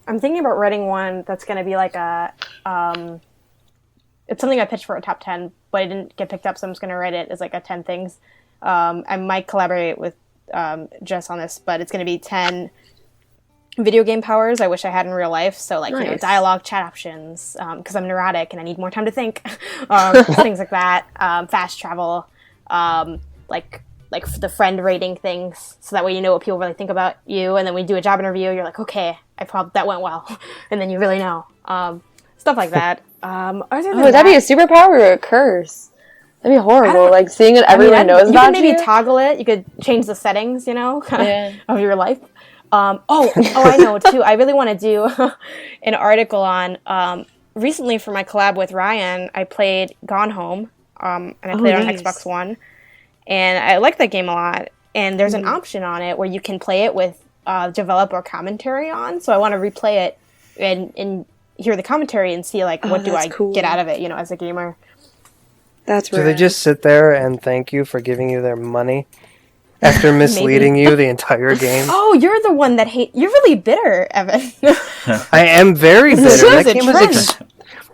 I'm thinking about writing one that's going to be it's something I pitched for a top 10, but it didn't get picked up, so I'm just going to write it as 10 things. I might collaborate with Jess on this, but it's going to be 10 video game powers I wish I had in real life. So like, Nice. dialogue, chat options, because I'm neurotic and I need more time to think. Things like that. Fast travel, like the friend rating things, so that way you know what people really think about you. And then when you do a job interview, you're like, okay, that went well, and then you really know. Stuff like that. Other than Would that be a superpower or a curse? That'd be horrible. Like seeing it, everyone knows about you. You could maybe toggle it. You could change the settings, of your life. I know too. I really want to do an article on. Recently, for my collab with Ryan, I played Gone Home, and I played it on Xbox One, and I like that game a lot. And there's an option on it where you can play it with developer commentary on. So I want to replay it and hear the commentary and see like what do I get out of it, as a gamer. That's right. Do they just sit there and thank you for giving you their money after misleading you the entire game? Oh, you're the one that You're really bitter, Evan. I am very bitter.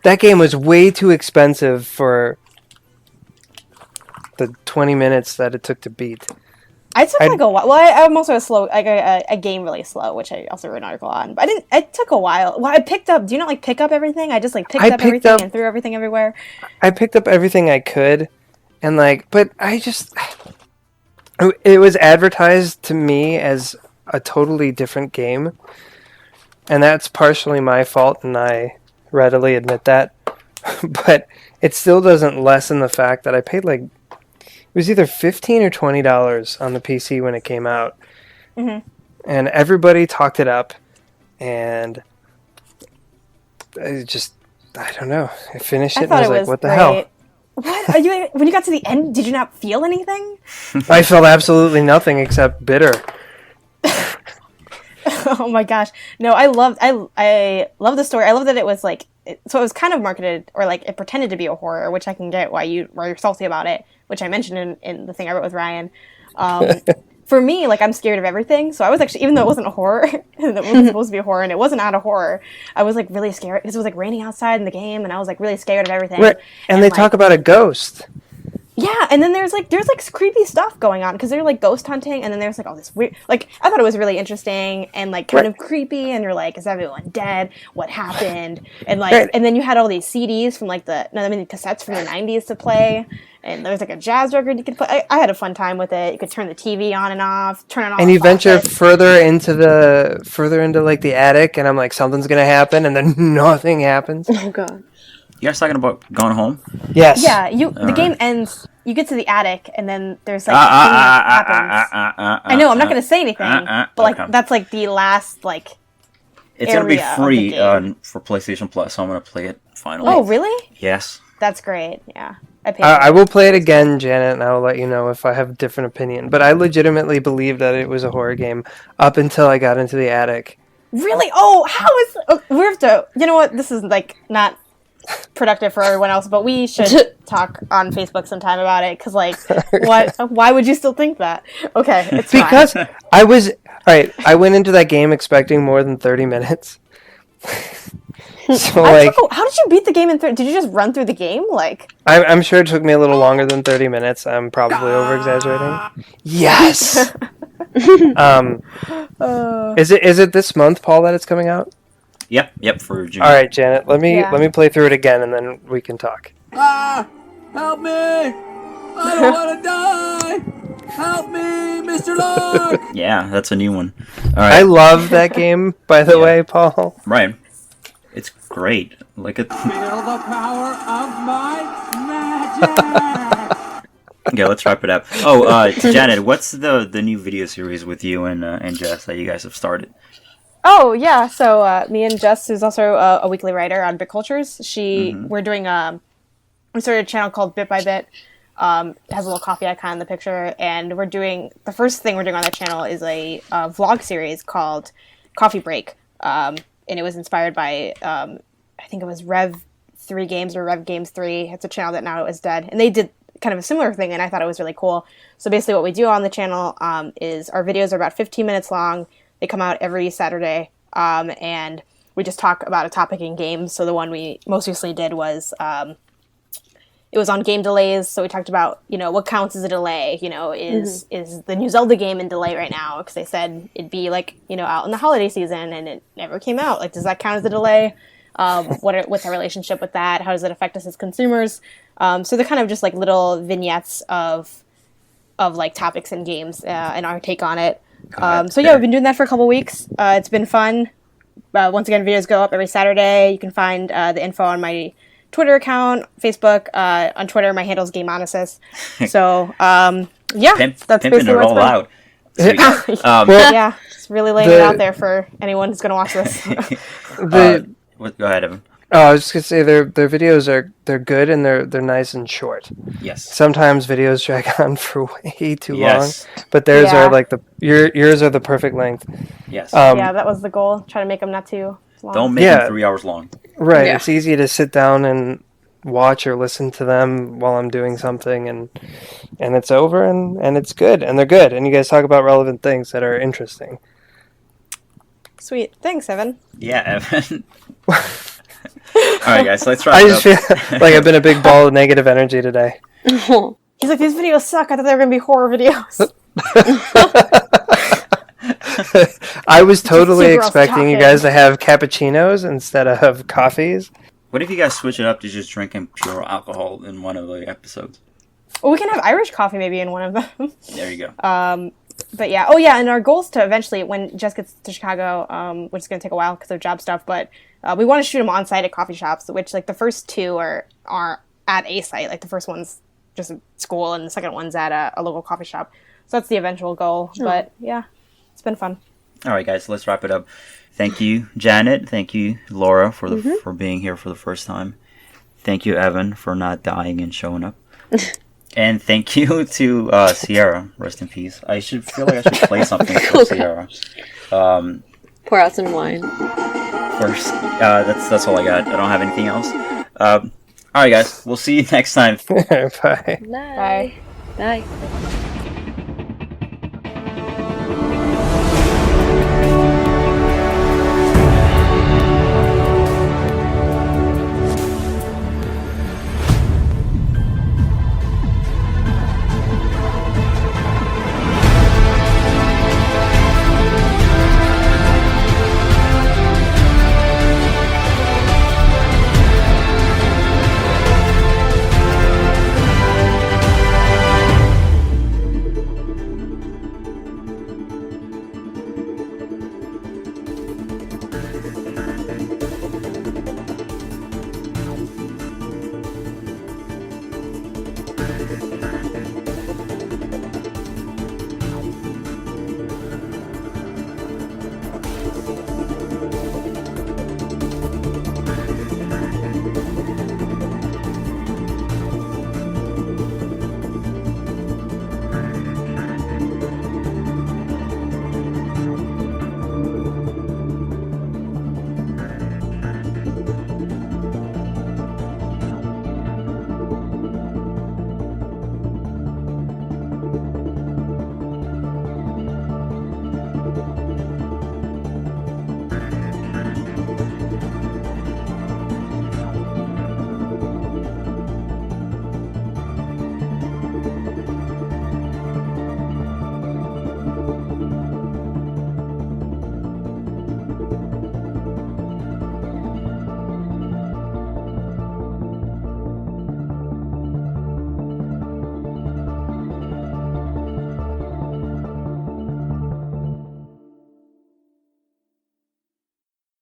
That game was way too expensive for the 20 minutes that it took to beat. I took like a while. Well, I'm also a game really slow, which I also wrote an article on. But it took a while. Well, I picked up. Do you not like pick up everything? I just like picked up everything and threw everything everywhere. I picked up everything I could, and but it was advertised to me as a totally different game, and that's partially my fault, and I readily admit that. But it still doesn't lessen the fact that I paid it was either $15 or $20 on the PC when it came out. Mm-hmm. And everybody talked it up. And I don't know. I finished it and I was like, what the hell? What? When you got to the end, did you not feel anything? I felt absolutely nothing except bitter. Oh my gosh. No, I love the story. I love that it was so it was kind of marketed, or it pretended to be a horror, which I can get why you're salty about it, which I mentioned in the thing I wrote with Ryan. For me, I'm scared of everything. So I was actually, even though it wasn't a horror, it wasn't supposed to be a horror, and it wasn't out of horror, I was really scared because it was raining outside in the game, and I was really scared of everything. Right. And they talk about a ghost. Yeah, and then there's creepy stuff going on because they're ghost hunting, and then there's all this weird. I thought it was really interesting and kind of creepy, and you're is everyone dead? What happened? And and then you had all these CDs from cassettes from the 90s to play, and there was a jazz record you could play. I had a fun time with it. You could turn the TV on and off, turn it on. And you venture further into the attic, and I'm something's gonna happen, and then nothing happens. Oh god. You guys talking about Gone Home? Yes. Yeah, the game ends. You get to the attic, and then there's thing that happens. I know I'm not going to say anything, but okay. That's the last It's going to be free for PlayStation Plus, so I'm going to play it finally. Oh, really? Yes. That's great. Yeah. I will play it again, Janet, and I will let you know if I have a different opinion. But I legitimately believe that it was a horror game up until I got into the attic. Really? Oh, how is? We have to. You know what? This is not productive for everyone else, but we should talk on Facebook sometime about it, because why would you still think that? Okay, it's because fine. I went into that game expecting more than 30 minutes. So how did you beat the game in 30? Did you just run through the game? I'm sure it took me a little longer than 30 minutes. I'm probably over exaggerating. Yes. Is it this month, Paul, that it's coming out? Yep, for June. All right, Janet, let me play through it again, and then we can talk. Help me! I don't want to die! Help me, Mr. Lark! Yeah, that's a new one. All right. I love that game, by the way, Paul. Right. It's great. Feel the power of my magic! Okay, let's wrap it up. Oh, Janet, what's the new video series with you and Jess that you guys have started? Oh yeah, so me and Jess, who's also a weekly writer on Bit Cultures, we're doing we started a channel called Bit by Bit. It has a little coffee icon in the picture, and the first thing we're doing on that channel is a vlog series called Coffee Break, and it was inspired by I think it was Rev 3 Games or Rev Games 3. It's a channel that now is dead, and they did kind of a similar thing, and I thought it was really cool. So basically, what we do on the channel is our videos are about 15 minutes long. They come out every Saturday, and we just talk about a topic in games. So the one we most recently did was it was on game delays, so we talked about, what counts as a delay. Is the new Zelda game in delay right now? Because they said it'd be like, out in the holiday season, and it never came out. Like, does that count as a delay? What's our relationship with that? How does it affect us as consumers? So they're kind of just like little vignettes of like topics in games and our take on it. So yeah, we've been doing that for a couple weeks. It's been fun. Once again, videos go up every Saturday. You can find the info on my Twitter account, Facebook. On Twitter, my handle is GameOnyssess. So, that's basically what's out. Yeah, just really laying it out there for anyone who's going to watch this. Go ahead, Evan. Oh, I was just gonna say their videos they're good and they're nice and short. Yes. Sometimes videos drag on for way too long, but theirs are like yours are the perfect length. Yes. That was the goal. Try to make them not too long. Don't make them 3 hours long. Right. Yeah. It's easy to sit down and watch or listen to them while I'm doing something, and it's over and it's good and they're good and you guys talk about relevant things that are interesting. Sweet. Thanks, Evan. Yeah, Evan. All right, guys, let's wrap I it just up. feel like I've been a big ball of negative energy today. He's like, these videos suck. I thought they were going to be horror videos. I was totally expecting you guys to have cappuccinos instead of coffees. What if you guys switch it up to just drinking pure alcohol in one of the episodes? Well, we can have Irish coffee maybe in one of them. There you go. But yeah, and our goal is to eventually, when Jess gets to Chicago, which is going to take a while because of job stuff, but we want to shoot them on site at coffee shops, which like the first two are at a site. Like the first one's just at school, and the second one's at a local coffee shop. So that's the eventual goal. Sure. But yeah, it's been fun. All right, guys, let's wrap it up. Thank you, Janet. Thank you, Laura, for for being here for the first time. Thank you, Evan, for not dying and showing up. And thank you to Sierra. Rest in peace. I feel like I should play something for Sierra. Pour out some wine. First, that's all I got. I don't have anything else. All right, guys. We'll see you next time. Bye. Bye. Bye.